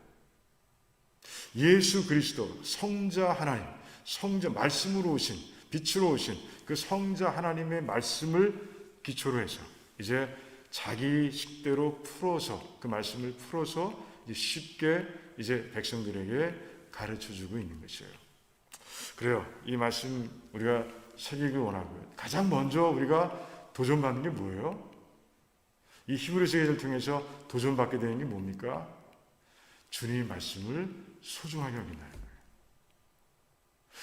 예수 그리스도 성자 하나님, 성자 말씀으로 오신 빛으로 오신 그 성자 하나님의 말씀을 기초로 해서 이제 자기 식대로 풀어서 그 말씀을 풀어서 이제 쉽게 이제 백성들에게 가르쳐주고 있는 것이에요. 그래요. 이 말씀 우리가 새기기 원하고요. 가장 먼저 우리가 도전받는 게 뭐예요? 이 히브리서 기자를 통해서 도전받게 되는 게 뭡니까? 주님의 말씀을 소중하게 여긴다는 거예요.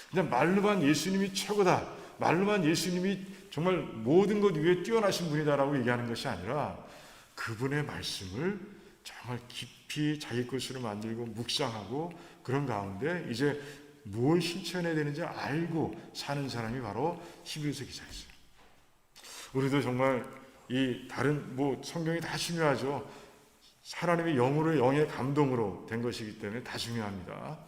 그냥 말로만 예수님이 최고다. 말로만 예수님이 정말 모든 것 위에 뛰어나신 분이다라고 얘기하는 것이 아니라 그분의 말씀을 정말 깊이 자기 것으로 만들고 묵상하고 그런 가운데 이제 뭘 실천해야 되는지 알고 사는 사람이 바로 히브리서 기자였어요. 우리도 정말 이 다른 성경이 다 중요하죠. 하나님의 영으로 영의 감동으로 된 것이기 때문에 다 중요합니다.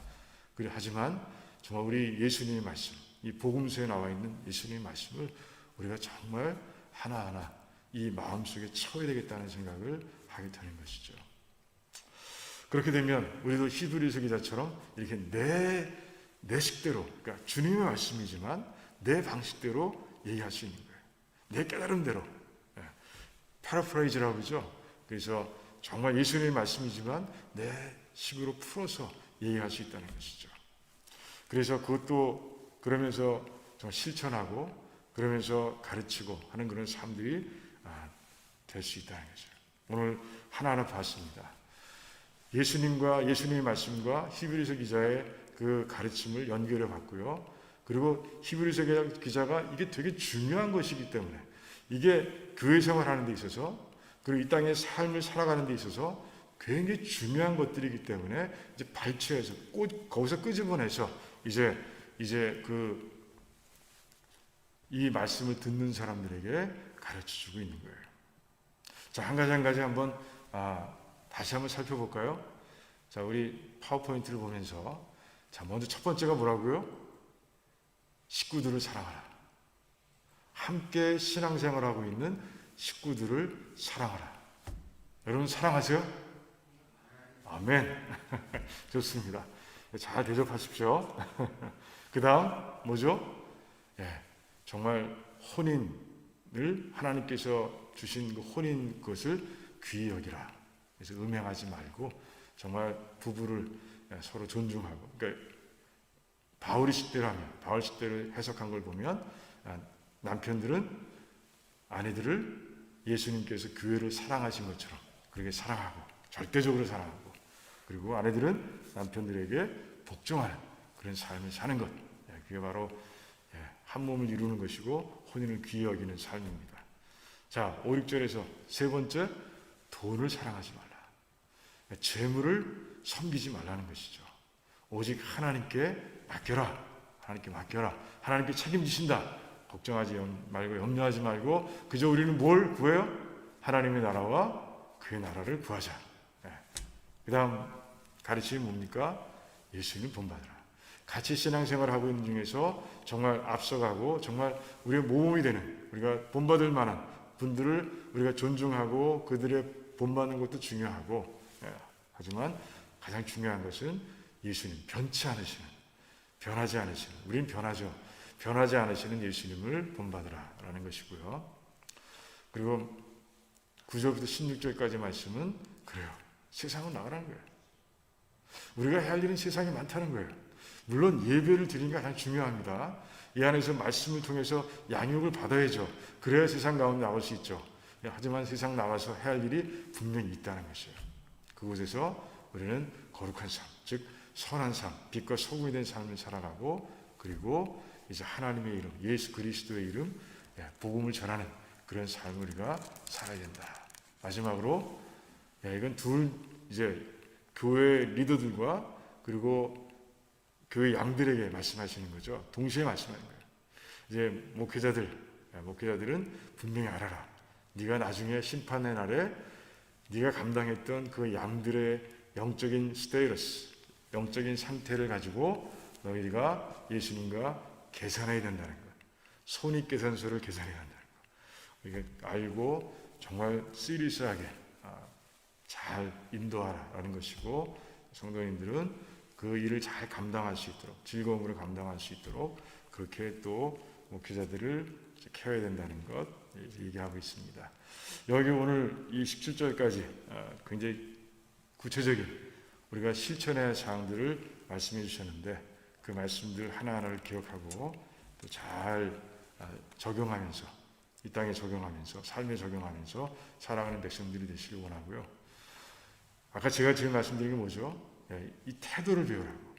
하지만 정말 우리 예수님의 말씀, 이 복음서에 나와 있는 예수님의 말씀을 우리가 정말 하나하나 이 마음속에 채워야 되겠다는 생각을 하게 되는 것이죠. 그렇게 되면 우리도 히브리서 기자처럼 이렇게 내 식대로, 그러니까 주님의 말씀이지만 내 방식대로 얘기할 수 있는 거예요. 내 깨달음대로. 파라프레이즈라고 그러죠. 그래서 정말 예수님의 말씀이지만 내 식으로 풀어서 얘기할 수 있다는 것이죠. 그래서 그것도 그러면서 정말 실천하고 그러면서 가르치고 하는 그런 삶들이 될 수 있다는 거죠. 오늘 하나하나 봤습니다. 예수님과 예수님의 말씀과 히브리서 기자의 그 가르침을 연결해 봤고요. 그리고 히브리서 기자가 이게 되게 중요한 것이기 때문에 이게 교회 생활하는 데 있어서 그리고 이 땅의 삶을 살아가는 데 있어서 굉장히 중요한 것들이기 때문에 이제 발췌해서 거기서 끄집어내서 이제 이 말씀을 듣는 사람들에게 가르쳐주고 있는 거예요. 자, 한 가지 한번 다시 한번 살펴볼까요? 자, 우리 파워포인트를 보면서 자, 먼저 첫 번째가 뭐라고요? 식구들을 사랑하라. 함께 신앙생활하고 있는 식구들을 사랑하라. 여러분 사랑하세요? 아멘. 좋습니다. 잘 대접하십시오. 그 다음 뭐죠? 정말 혼인을 하나님께서 주신 그 혼인 것을 귀히 여기라. 그래서 음행하지 말고 정말 부부를 서로 존중하고. 그러니까 바울 시대를 해석한 걸 보면 남편들은 아내들을 예수님께서 교회를 사랑하신 것처럼 그렇게 사랑하고 절대적으로 사랑하고 그리고 아내들은 남편들에게 복종하는 그런 삶을 사는 것. 그게 바로 한 몸을 이루는 것이고 혼인을 귀히 여기는 삶입니다. 자, 5, 6절에서 세 번째, 돈을 사랑하지 말라. 재물을 섬기지 말라는 것이죠. 오직 하나님께 맡겨라. 하나님께 책임지신다. 걱정하지 말고 염려하지 말고 그저 우리는 뭘 구해요? 하나님의 나라와 그의 나라를 구하자. 그 다음 가르침이 뭡니까? 예수님 본받으라. 같이 신앙생활을 하고 있는 중에서 정말 앞서가고 정말 우리의 모범이 되는 우리가 본받을 만한 분들을 우리가 존중하고 그들의 본받는 것도 중요하고 하지만 가장 중요한 것은 예수님 변치 않으시는 변하지 않으시는, 우린 변하죠. 변하지 않으시는 예수님을 본받으라 라는 것이고요. 그리고 9절부터 16절까지 말씀은 그래요. 세상은 나가라는 거예요. 우리가 해야 할 일은 세상에 많다는 거예요. 물론 예배를 드리는 게 가장 중요합니다. 이 안에서 말씀을 통해서 양육을 받아야죠. 그래야 세상 가운데 나올 수 있죠. 하지만 세상 나가서 해야 할 일이 분명히 있다는 것이에요. 그곳에서 우리는 거룩한 삶, 즉 선한 삶, 빛과 소금이 된 삶을 살아가고, 그리고 이제 하나님의 이름, 예수 그리스도의 이름, 복음을 전하는 그런 삶을 우리가 살아야 된다. 마지막으로 이건 이제 교회 리더들과 그리고 교회 양들에게 말씀하시는 거죠. 동시에 말씀하는 거예요. 이제 목회자들은 분명히 알아라. 네가 나중에 심판의 날에 네가 감당했던 그 양들의 영적인 스테이러스, 영적인 상태를 가지고 너희가 예수님과 계산해야 된다는 거예요. 손익계산서를 계산해야 한다는 거예요. 우리가 알고 정말 시리어스하게 잘 인도하라라는 것이고, 성도님들은 그 일을 잘 감당할 수 있도록, 즐거움으로 감당할 수 있도록 그렇게 또 목회자들을 케어해야 된다는 것 얘기하고 있습니다. 여기 오늘 이 17절까지 굉장히 구체적인 우리가 실천해야 할 사항들을 말씀해 주셨는데, 그 말씀들 하나하나를 기억하고 또 잘 적용하면서, 이 땅에 적용하면서, 삶에 적용하면서 살아가는 백성들이 되시길 원하고요. 아까 제가 지금 말씀드린 게 뭐죠? 이 태도를 배우라고,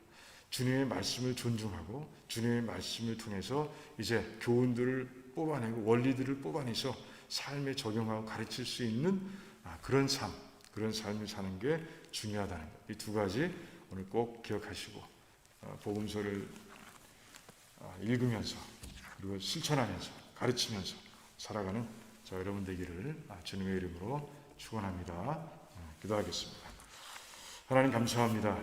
주님의 말씀을 존중하고 주님의 말씀을 통해서 이제 교훈들을 뽑아내고 원리들을 뽑아내서 삶에 적용하고 가르칠 수 있는 그런 삶을 사는 게 중요하다는 것. 이 두 가지 오늘 꼭 기억하시고 복음서를 읽으면서 그리고 실천하면서 가르치면서 살아가는 저 여러분 되기를 주님의 이름으로 축원합니다. 기도하겠습니다. 하나님 감사합니다.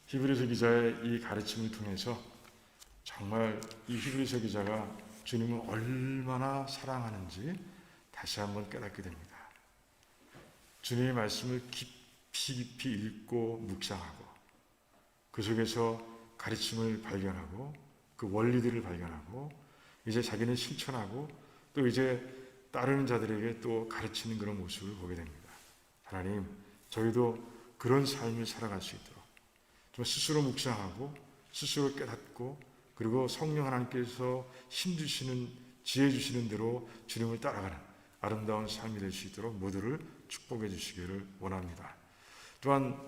히브리서 기자의 이 가르침을 통해서 정말 이 히브리서 기자가 주님을 얼마나 사랑하는지 다시 한번 깨닫게 됩니다. 주님의 말씀을 깊이 읽고 묵상하고 그 속에서 가르침을 발견하고 그 원리들을 발견하고 이제 자기는 실천하고 또 이제 따르는 자들에게 또 가르치는 그런 모습을 보게 됩니다. 하나님, 저희도 그런 삶을 살아갈 수 있도록 좀 스스로 묵상하고 스스로 깨닫고 그리고 성령 하나님께서 힘 주시는 지혜 주시는 대로 주님을 따라가는 아름다운 삶이 될 수 있도록 모두를 축복해 주시기를 원합니다. 또한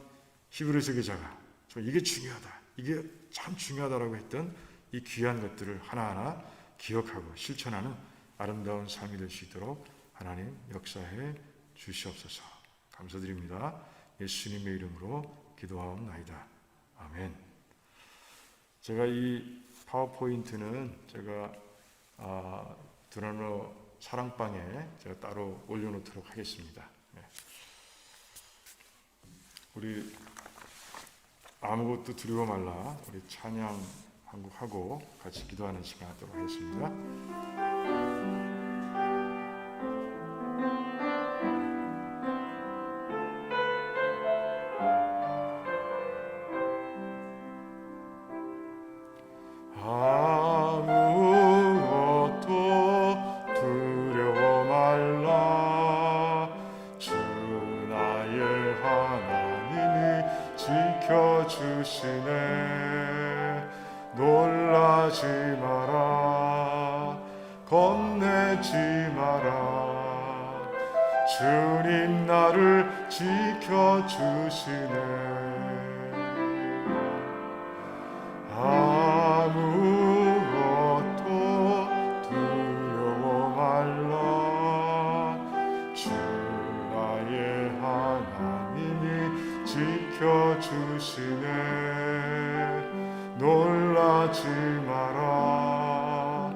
히브리서 기자가 이게 중요하다, 이게 참 중요하다라고 했던 이 귀한 것들을 하나하나 기억하고 실천하는 아름다운 삶이 될 수 있도록 하나님 역사해 주시옵소서. 감사드립니다. 예수님의 이름으로 기도하옵나이다. 아멘. 제가 이 파워포인트는 제가 드러너 사랑방에 제가 따로 올려놓도록 하겠습니다. 우리 아무것도 두려워 말라, 우리 찬양 한곡 하고 같이 기도하는 시간 하도록 하겠습니다. 지켜주시네. 놀라지 마라, 겁내지 마라. 주님 나를 지켜주시네. 아무것도 두려워 말라. 주 나의 하나님이 지켜주시네. 놀라지 마라,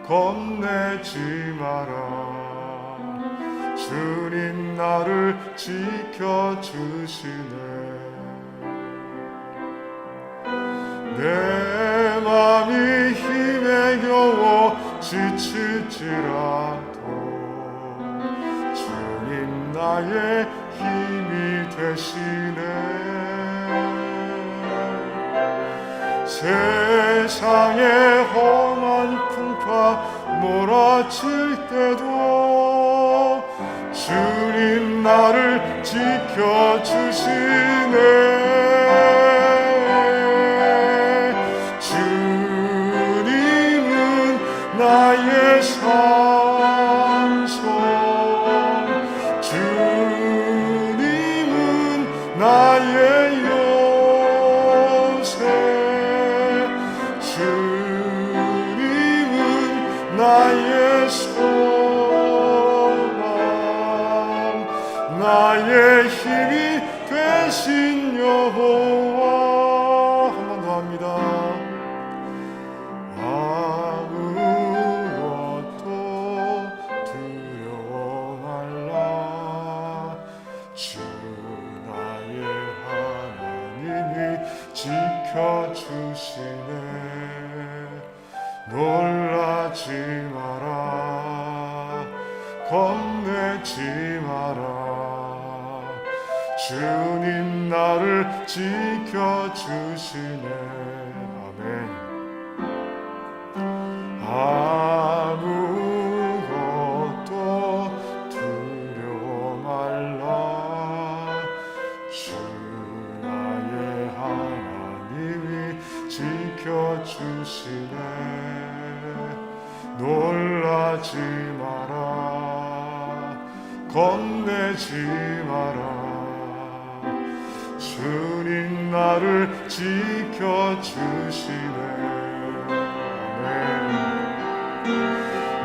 겁내지 마라. 주님 나를 지켜주시네. 내 맘이 힘에 겨워 지칠지라도 주님 나의 힘이 되시네. 세상의 험한 풍파 몰아칠 때도 주님 나를 지켜주시네. 주님은 나의 산성, 주님은 나의 요새, 주님은 나의 소망, 나의 힘이 되신 여호와. 한 번 더 합니다. 아무것도 두려워 말라. 주 나의 하나님이 지켜주시네. 놀라지 마라, 겁내지 마라. 주님 나를 지켜주시네. 아멘. 아무것도 두려워 말라. 주 나의 하나님이 지켜주시네. 놀라지 마라, 겁내지 마라. 주님 나를 지켜주시네.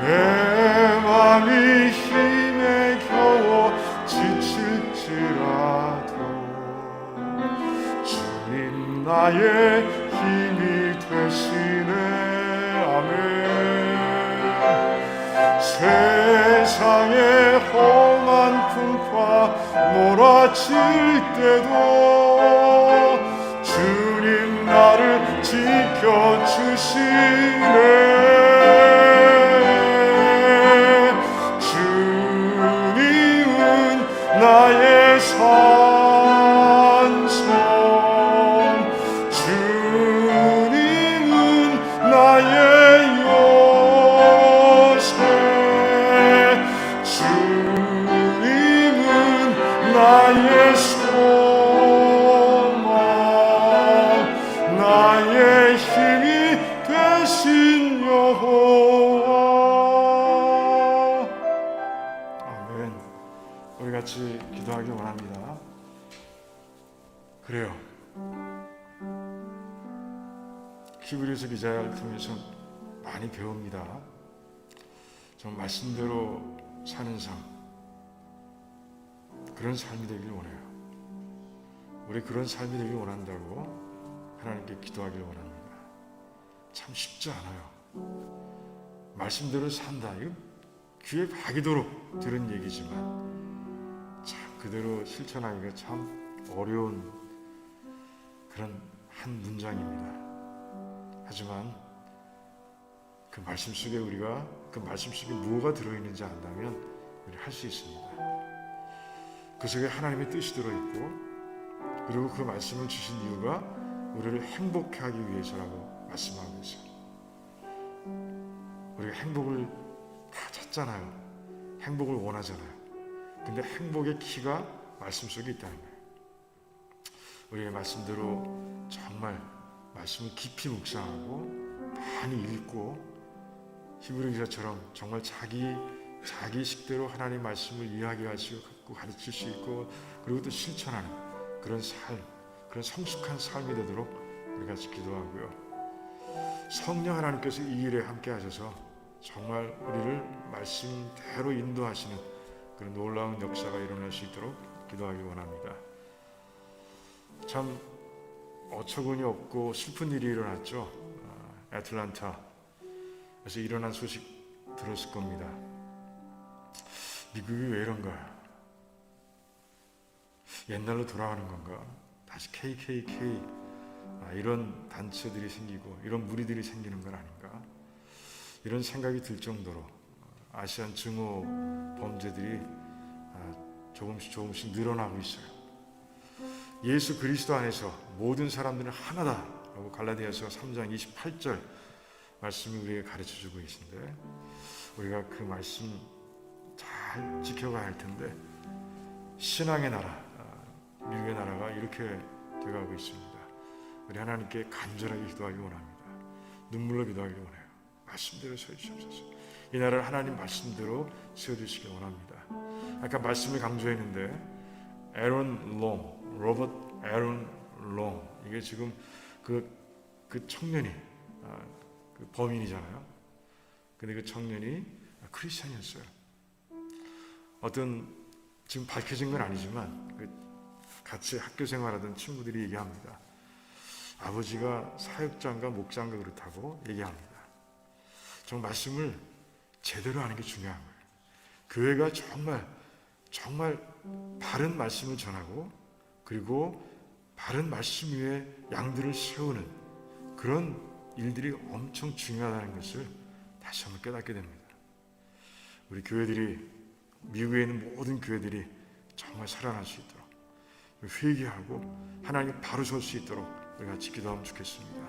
내 맘이 힘에 겨워 지칠지라도 주님 나의 힘이 되시네. 아멘. 세상의 험한 풍파 몰아칠 때도 주님 나를 지켜주시네. 주님은 나의 산성, 주님은 나의 요새, 주님은 나의 소망, 나의 힘이 되신 여호와. 아멘. 우리 같이 기도하기 원합니다. 그래요. 히브리서 기자를 통해서 많이 배웁니다. 좀 말씀대로 사는 삶, 그런 삶이 되길 원해요. 우리 그런 삶이 되길 원한다고 하나님께 기도하길 원합니다. 참 쉽지 않아요. 말씀대로 산다, 이거 귀에 박이도록 들은 얘기지만 참 그대로 실천하기가 참 어려운 그런 한 문장입니다. 하지만 그 말씀 속에 우리가 그 말씀 속에 무엇가 들어있는지 안다면 우리 할 수 있습니다. 그 속에 하나님의 뜻이 들어있고, 그리고 그 말씀을 주신 이유가 우리를 행복해 하기 위해서라고 말씀하고 있어요. 우리가 행복을 다 찾잖아요. 행복을 원하잖아요. 근데 행복의 키가 말씀 속에 있다는 거예요. 우리의 말씀대로 정말 말씀을 깊이 묵상하고 많이 읽고 히브리 기자처럼 정말 자기 식대로 하나님 말씀을 이야기하시고 가르칠 수 있고, 그리고 또 실천하는 그런 삶, 그런 성숙한 삶이 되도록 우리 같이 기도하고요. 성령 하나님께서 이 일에 함께 하셔서 정말 우리를 말씀대로 인도하시는 그런 놀라운 역사가 일어날 수 있도록 기도하기 원합니다. 참 어처구니 없고 슬픈 일이 일어났죠. 애틀란타에서 일어난 소식 들었을 겁니다. 미국이 왜 이런가? 옛날로 돌아가는 건가? 다시 KKK 이런 단체들이 생기고 이런 무리들이 생기는 건 아닌가? 이런 생각이 들 정도로 아시안 증오 범죄들이 조금씩 늘어나고 있어요. 예수 그리스도 안에서 모든 사람들은 하나다 라고 갈라디아서 3장 28절 말씀이 우리에게 가르쳐주고 계신데, 우리가 그 말씀 잘 지켜가야 할 텐데, 신앙의 나라, 미국의 나라가 이렇게 되어가고 있습니다. 우리 하나님께 간절하게 기도하기 원합니다. 눈물로 기도하기 원해요. 말씀대로 세워주시옵소서. 이 나라를 하나님 말씀대로 세워주시기 원합니다. 아까 말씀을 강조했는데, 에런 롱, 로버트 에런 롱, 이게 지금 그 청년이 그 범인이잖아요. 근데 그 청년이 크리스찬이었어요. 어떤 지금 밝혀진 건 아니지만 같이 학교 생활하던 친구들이 얘기합니다. 아버지가 사역장과 목장과 그렇다고 얘기합니다. 정말 말씀을 제대로 하는 게 중요한 거예요. 교회가 정말 바른 말씀을 전하고, 그리고 바른 말씀 위에 양들을 세우는 그런 일들이 엄청 중요하다는 것을 다시 한번 깨닫게 됩니다. 우리 교회들이, 미국에 있는 모든 교회들이 정말 살아날 수 있도록, 회개하고 하나님 바로 설 수 있도록 우리 같이 기도하면 좋겠습니다.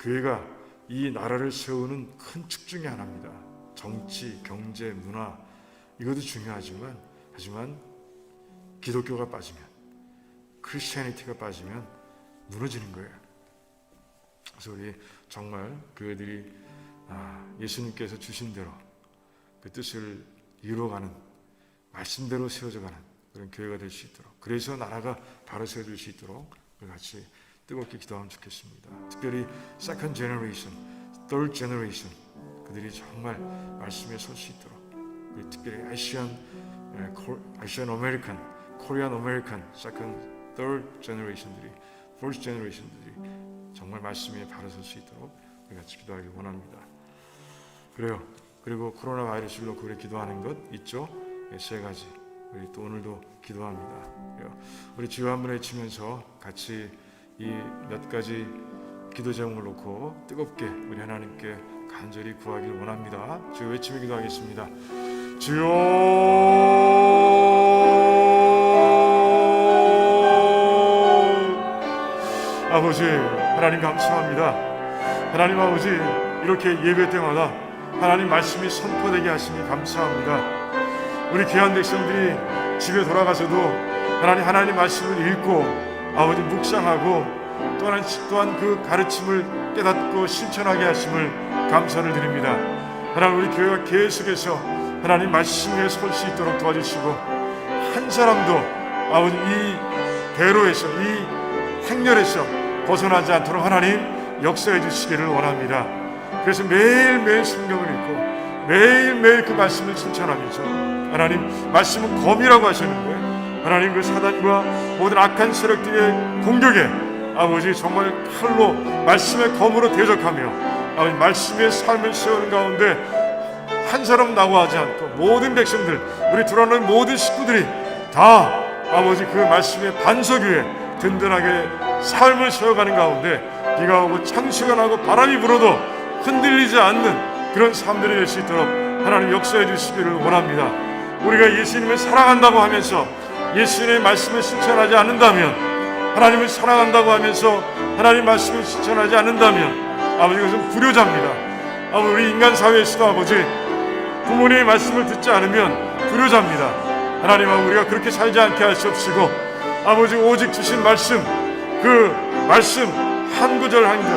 교회가 이 나라를 세우는 큰 축 중에 하나입니다. 정치, 경제, 문화, 이것도 중요하지만, 하지만 기독교가 빠지면, 크리스티애니티가 빠지면 무너지는 거예요. 그래서 우리 정말 교회들이 예수님께서 주신 대로 그 뜻을 이루어가는, 말씀대로 세워져가는 그런 교회가 될 수 있도록, 그래서 나라가 바로 세워질 수 있도록 우리 같이 뜨겁게 기도하면 좋겠습니다. 특별히 second generation, third generation, 그들이 정말 말씀에 설 수 있도록, 우리 특별히 아시안 아메리칸, 코리안 아메리칸, second, third generation들이, fourth generation들이 정말 말씀에 바로 설 수 있도록 우리 같이 기도하기 원합니다. 그래요. 그리고 코로나 바이러스를 놓고 우리 기도하는 것 있죠? 세 가지. 우리 또 오늘도 기도합니다. 우리 주여 한번 외치면서 같이 이 몇 가지 기도 제목을 놓고 뜨겁게 우리 하나님께 간절히 구하길 원합니다. 주여 외치며 기도하겠습니다. 주여, 아버지 하나님 감사합니다. 하나님 아버지, 이렇게 예배 때마다 하나님 말씀이 선포되게 하시니 감사합니다. 우리 귀한 백성들이 집에 돌아가서도 하나님 말씀을 읽고 아버지 묵상하고, 또한 그 가르침을 깨닫고 실천하게 하심을 감사를 드립니다. 하나님, 우리 교회가 계속해서 하나님 말씀 위에 설 수 있도록 도와주시고, 한 사람도 아버지 이 대로에서, 이 행렬에서 벗어나지 않도록 하나님 역사해 주시기를 원합니다. 그래서 매일매일 성경을 읽고 매일매일 그 말씀을 실천하면서, 하나님 말씀은 검이라고 하셨는데, 하나님 그 사단과 모든 악한 세력들의 공격에 아버지 정말 칼로 말씀의 검으로 대적하며 아버지 말씀의 삶을 세우는 가운데 한 사람 낙오하지 않고 모든 백성들, 우리 들어오는 모든 식구들이 다 아버지 그 말씀의 반석 위에 든든하게 삶을 세워가는 가운데, 비가 오고 창수가 나고 바람이 불어도 흔들리지 않는 그런 삶들이 될 수 있도록 하나님 역사해 주시기를 원합니다. 우리가 예수님을 사랑한다고 하면서 예수님의 말씀을 실천하지 않는다면, 하나님을 사랑한다고 하면서 하나님 말씀을 실천하지 않는다면 아버지, 그것은 불효자입니다. 아버지, 우리 인간 사회에서도 아버지 부모님의 말씀을 듣지 않으면 불효자입니다. 하나님, 우리가 그렇게 살지 않게 하시옵시고, 아버지 오직 주신 말씀, 그 말씀 한 구절 한 절,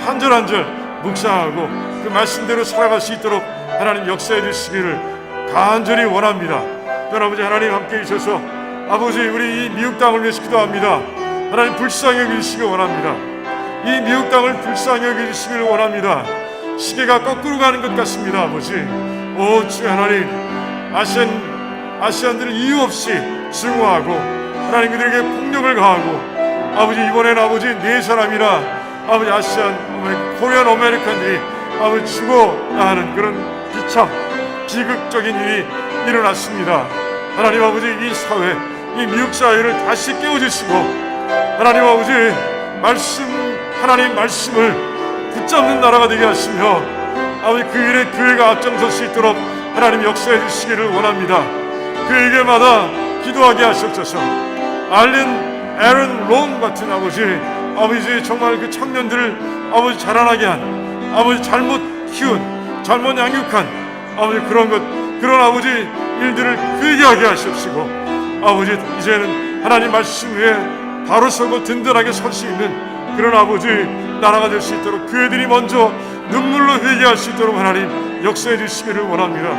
한 절 한 절 묵상하고 그 말씀대로 살아갈 수 있도록 하나님 역사해 주시기를 간절히 원합니다. 아버지, 하나님 함께 해주셔서 아버지, 우리 이 미국 땅을 위해서 기도합니다. 하나님 불쌍히 여기시길 원합니다. 이 미국 땅을 불쌍히 여기시길 원합니다. 시계가 거꾸로 가는 것 같습니다. 아버지, 오 주여 하나님, 아시안들을 이유 없이 증오하고 하나님 그들에게 폭력을 가하고, 아버지 이번에는 아버지 4사람이나 아버지 아시안 코리안 아메리칸들이 아버지 죽어야 하는 그런 비참 비극적인 일이 일어났습니다. 하나님 아버지, 이 사회, 이 미국 사회를 다시 깨워주시고, 하나님 아버지 하나님 말씀을 붙잡는 나라가 되게 하시며, 아버지 그 일에 교회가 앞장설 수 있도록 하나님 역사해 주시기를 원합니다. 그에게마다 기도하게 하시옵소서. 에런 롱 같은 아버지 아버지 정말 그 청년들을 아버지 자라나게 한 아버지 잘못 키운 잘못 양육한 아버지 그런 아버지 일들을 회개하게 하시옵시고 아버지 이제는 하나님 말씀 위에 바로 서고 든든하게 설 수 있는 그런 아버지 나라가 될 수 있도록 그 애들이 먼저 눈물로 회개할 수 있도록 하나님 역사해 주시기를 원합니다.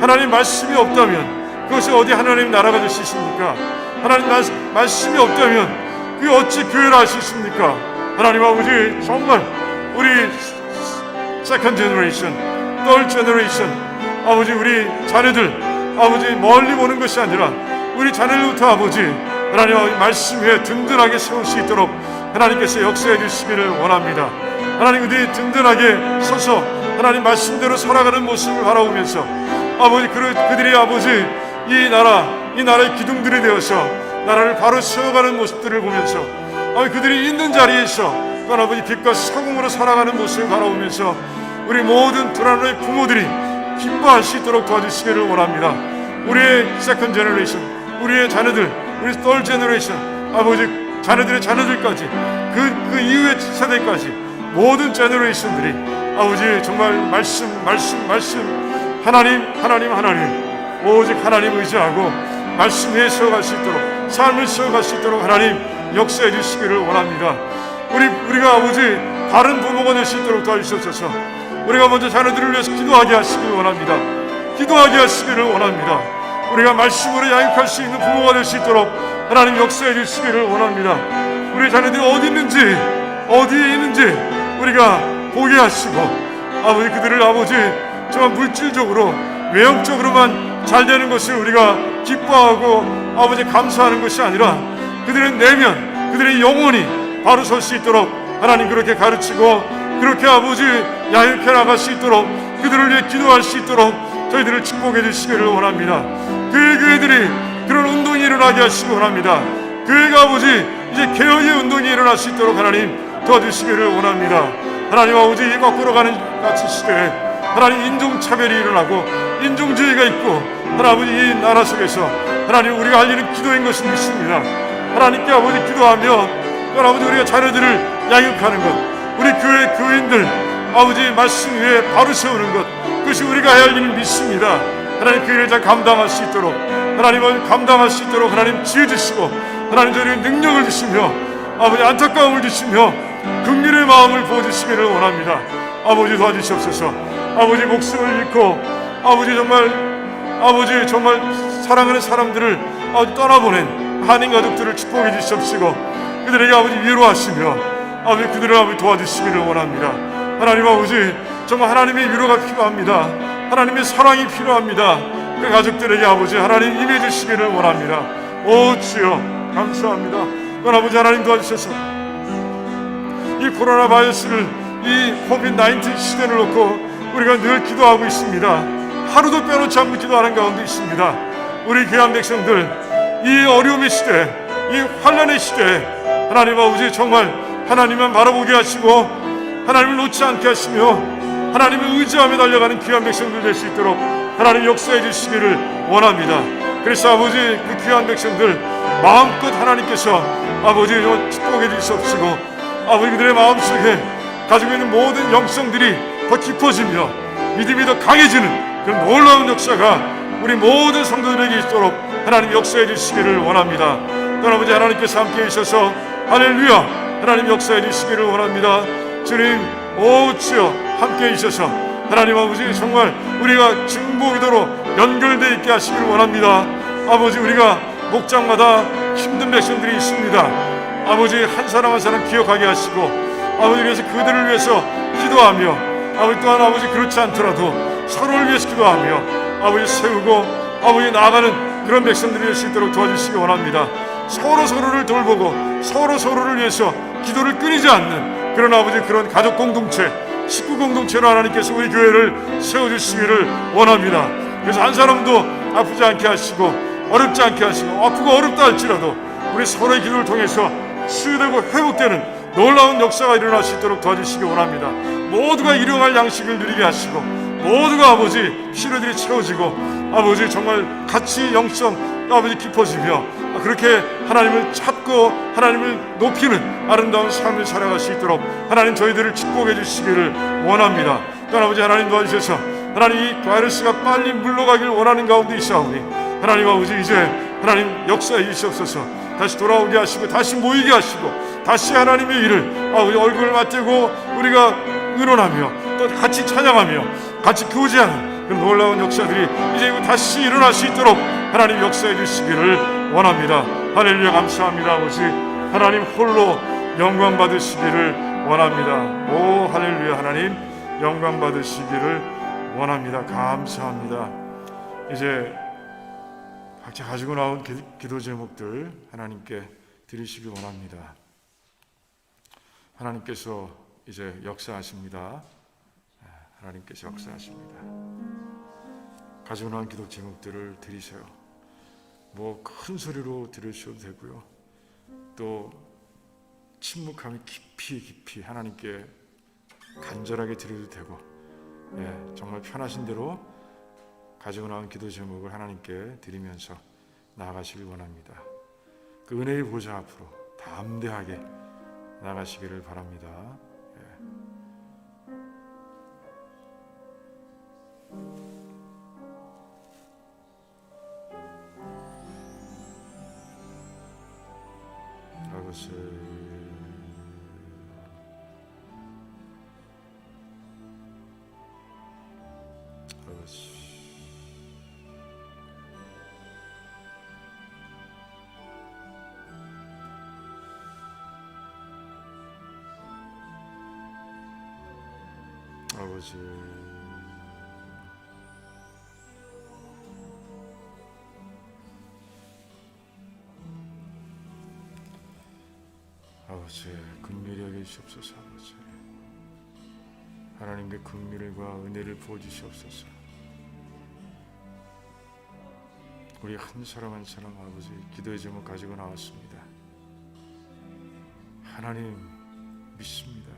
하나님 말씀이 없다면 그것이 어디 하나님 나라가 될 수 있습니까? 하나님 말씀이 없다면 그게 어찌 교회를 할 수 있습니까? 하나님 아버지 정말 우리 세컨드 제너레이션, third 제너레이션 아버지 우리 자녀들 아버지 멀리 보는 것이 아니라 우리 자녀들부터 아버지 하나님 아버지 말씀 위에 든든하게 세울 수 있도록 하나님께서 역사해 주시기를 원합니다. 하나님 그들이 든든하게 서서 하나님 말씀대로 살아가는 모습을 바라보면서 아버지 그들이 아버지 이 나라의 기둥들이 되어서 나라를 바로 세워가는 모습들을 보면서 아버지 그들이 있는 자리에서 또 아버지 빛과 사공으로 살아가는 모습을 바라보면서 우리 모든 도라노의 부모들이 기뻐할 수 있도록 도와주시기를 원합니다. 우리의 세컨드 제너레이션, 우리의 자녀들, 우리 third 제너레이션 아버지 자녀들의 자녀들까지 그 이후의 세대까지 모든 제너레이션들이 아버지 정말 말씀 하나님 오직 하나님 의지하고 말씀 위에 세워갈 수 있도록 삶을 세워갈 수 있도록 하나님 역사해 주시기를 원합니다. 우리가 아버지 바른 부모가 될 수 있도록 도와주셔서 우리가 먼저 자녀들을 위해서 기도하게 하시기를 원합니다. 기도하게 하시기를 원합니다. 우리가 말씀으로 양육할 수 있는 부모가 될 수 있도록 하나님 역사해 주시기를 원합니다. 우리 자녀들이 어디에 있는지 우리가 보게 하시고 아버지 그들을 아버지 정말 물질적으로 외형적으로만 잘 되는 것을 우리가 기뻐하고 아버지 감사하는 것이 아니라 그들의 내면 그들의 영혼이 바로 설 수 있도록 하나님 그렇게 가르치고 그렇게 아버지 양육해 나갈 수 있도록 그들을 위해 기도할 수 있도록 저희들을 축복해 주시기를 원합니다. 교회들이 그런 운동이 일어나게 하시기 원합니다. 교회가 아버지 이제 개혁의 운동이 일어날 수 있도록 하나님 도와주시기를 원합니다. 하나님 아버지 이 거꾸로 가는 같은 시대에 하나님 인종차별이 일어나고 인종주의가 있고 하나님 이 나라 속에서 하나님 우리가 할 일은 기도인 것을 믿습니다. 하나님께 아버지 기도하며 또 아버지 우리가 자녀들을 양육하는 것 우리 교회 교인들 아버지 말씀 위에 바로 세우는 것 그것이 우리가 해야 할 일을 믿습니다. 하나님 그 일을 잘 감당할 수 있도록 하나님을 감당할 수 있도록 하나님 지혜 주시고 하나님 저희에게 능력을 주시며 아버지 안타까움을 주시며 긍휼의 마음을 부어주시기를 원합니다. 아버지 도와주시옵소서. 아버지 목숨을 잃고 아버지 정말 사랑하는 사람들을 떠나보낸 한인 가족들을 축복해 주시옵시고 그들에게 아버지 위로하시며 아버지 그들을 아버지 도와주시기를 원합니다. 하나님 아버지 정말 하나님의 위로가 필요합니다. 하나님의 사랑이 필요합니다. 그 가족들에게 아버지 하나님 임해 주시기를 원합니다. 오 주여 감사합니다. 아버지 하나님 도와주셔서 이 코로나 바이러스를 이 코비드-19 시대를 놓고 우리가 늘 기도하고 있습니다. 하루도 빼놓지 않고 기도하는 가운데 있습니다. 우리 귀한 백성들 이 어려움의 시대 이 환난의 시대에 하나님 아버지 정말 하나님만 바라보게 하시고 하나님을 놓지 않게 하시며 하나님을 의지하며 달려가는 귀한 백성들 될 수 있도록 하나님 역사해 주시기를 원합니다. 그래서 아버지 그 귀한 백성들 마음껏 하나님께서 아버지 축복해 주시옵시고 아버지 그들의 마음속에 가지고 있는 모든 영성들이 더 깊어지며 믿음이 더 강해지는 그런 놀라운 역사가 우리 모든 성도들에게 있도록 하나님 역사해 주시기를 원합니다. 또 아버지 하나님께서 함께 계셔서 할렐루야 하나님 역사해 주시기를 원합니다. 주님 오 주여 함께 계셔서 하나님 아버지 정말 우리가 중보기도로 연결되어 있게 하시기를 원합니다. 아버지 우리가 목장마다 힘든 백성들이 있습니다. 아버지 한 사람 한 사람 기억하게 하시고 아버지 그래서 그들을 위해서 기도하며 아버지 또한 아버지 그렇지 않더라도 서로를 위해서 기도하며 아버지 세우고 아버지 나아가는 그런 백성들이 될 수 있도록 도와주시기 원합니다. 서로를 돌보고 서로를 위해서 기도를 끊이지 않는 그런 아버지 그런 가족 공동체 식구 공동체로 하나님께서 우리 교회를 세워주시기를 원합니다. 그래서 한 사람도 아프지 않게 하시고 어렵지 않게 하시고 아프고 어렵다 할지라도 우리 서로의 기도를 통해서 치유되고 회복되는 놀라운 역사가 일어날 수 있도록 도와주시기 원합니다. 모두가 일용할 양식을 누리게 하시고 모두가 아버지 필요들이 채워지고 아버지 정말 같이 영성 아버지 깊어지며 그렇게 하나님을 찾고 하나님을 높이는 아름다운 삶을 살아갈 수 있도록 하나님 저희들을 축복해 주시기를 원합니다. 또 아버지 하나님 도와주셔서 하나님 이 바이러스가 빨리 물러가기를 원하는 가운데 있사오니 하나님 아버지 이제 하나님 역사해 주시옵소서. 다시 돌아오게 하시고 다시 모이게 하시고 다시 하나님의 일을 우리 얼굴을 맞대고 우리가 의논하며 또 같이 찬양하며 같이 교제하는 그런 놀라운 역사들이 이제 다시 일어날 수 있도록 하나님 역사해 주시기를 원합니다. 할렐루야. 감사합니다. 아버지 하나님 홀로 영광 받으시기를 원합니다. 오 할렐루야. 하나님 영광 받으시기를 원합니다. 감사합니다. 이제 각자 가지고 나온 기도 제목들 하나님께 드리시기 원합니다. 하나님께서 이제 역사하십니다. 하나님께서 역사하십니다. 가지고 나온 기도 제목들을 드리세요. 뭐 큰 소리로 들으셔도 되고요. 또 침묵하며 깊이 하나님께 간절하게 드려도 되고, 정말 편하신 대로 가지고 나온 기도 제목을 하나님께 드리면서 나아가시길 원합니다. 그 은혜의 보좌 앞으로 담대하게 나아가시기를 바랍니다. 아버지 아버지 아버지 긍휼히 여기시옵소서. 아버지 하나님께 긍휼과 은혜를 부어주시옵소서. 우리 한 사람 한 사람 아버지 기도의 제목 가지고 나왔습니다. 하나님 믿습니다.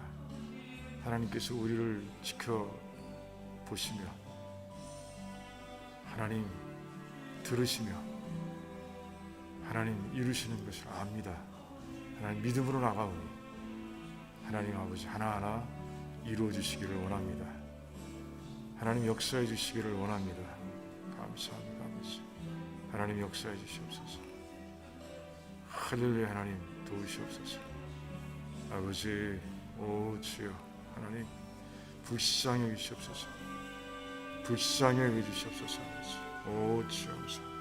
하나님께서 우리를 지켜보시며 하나님 들으시며 하나님 이루시는 것을 압니다. 하나님 믿음으로 나가오니 하나님 아버지 하나하나 이루어 주시기를 원합니다. 하나님 역사해 주시기를 원합니다. 감사합니다. 아버지 하나님 역사해 주시옵소서. 할렐루야. 하나님 도우시옵소서. 아버지 오 주여 하나님 불쌍히 여기시옵소서. 불쌍히 여기시옵소서. 아버지 오 주여 감사합니다.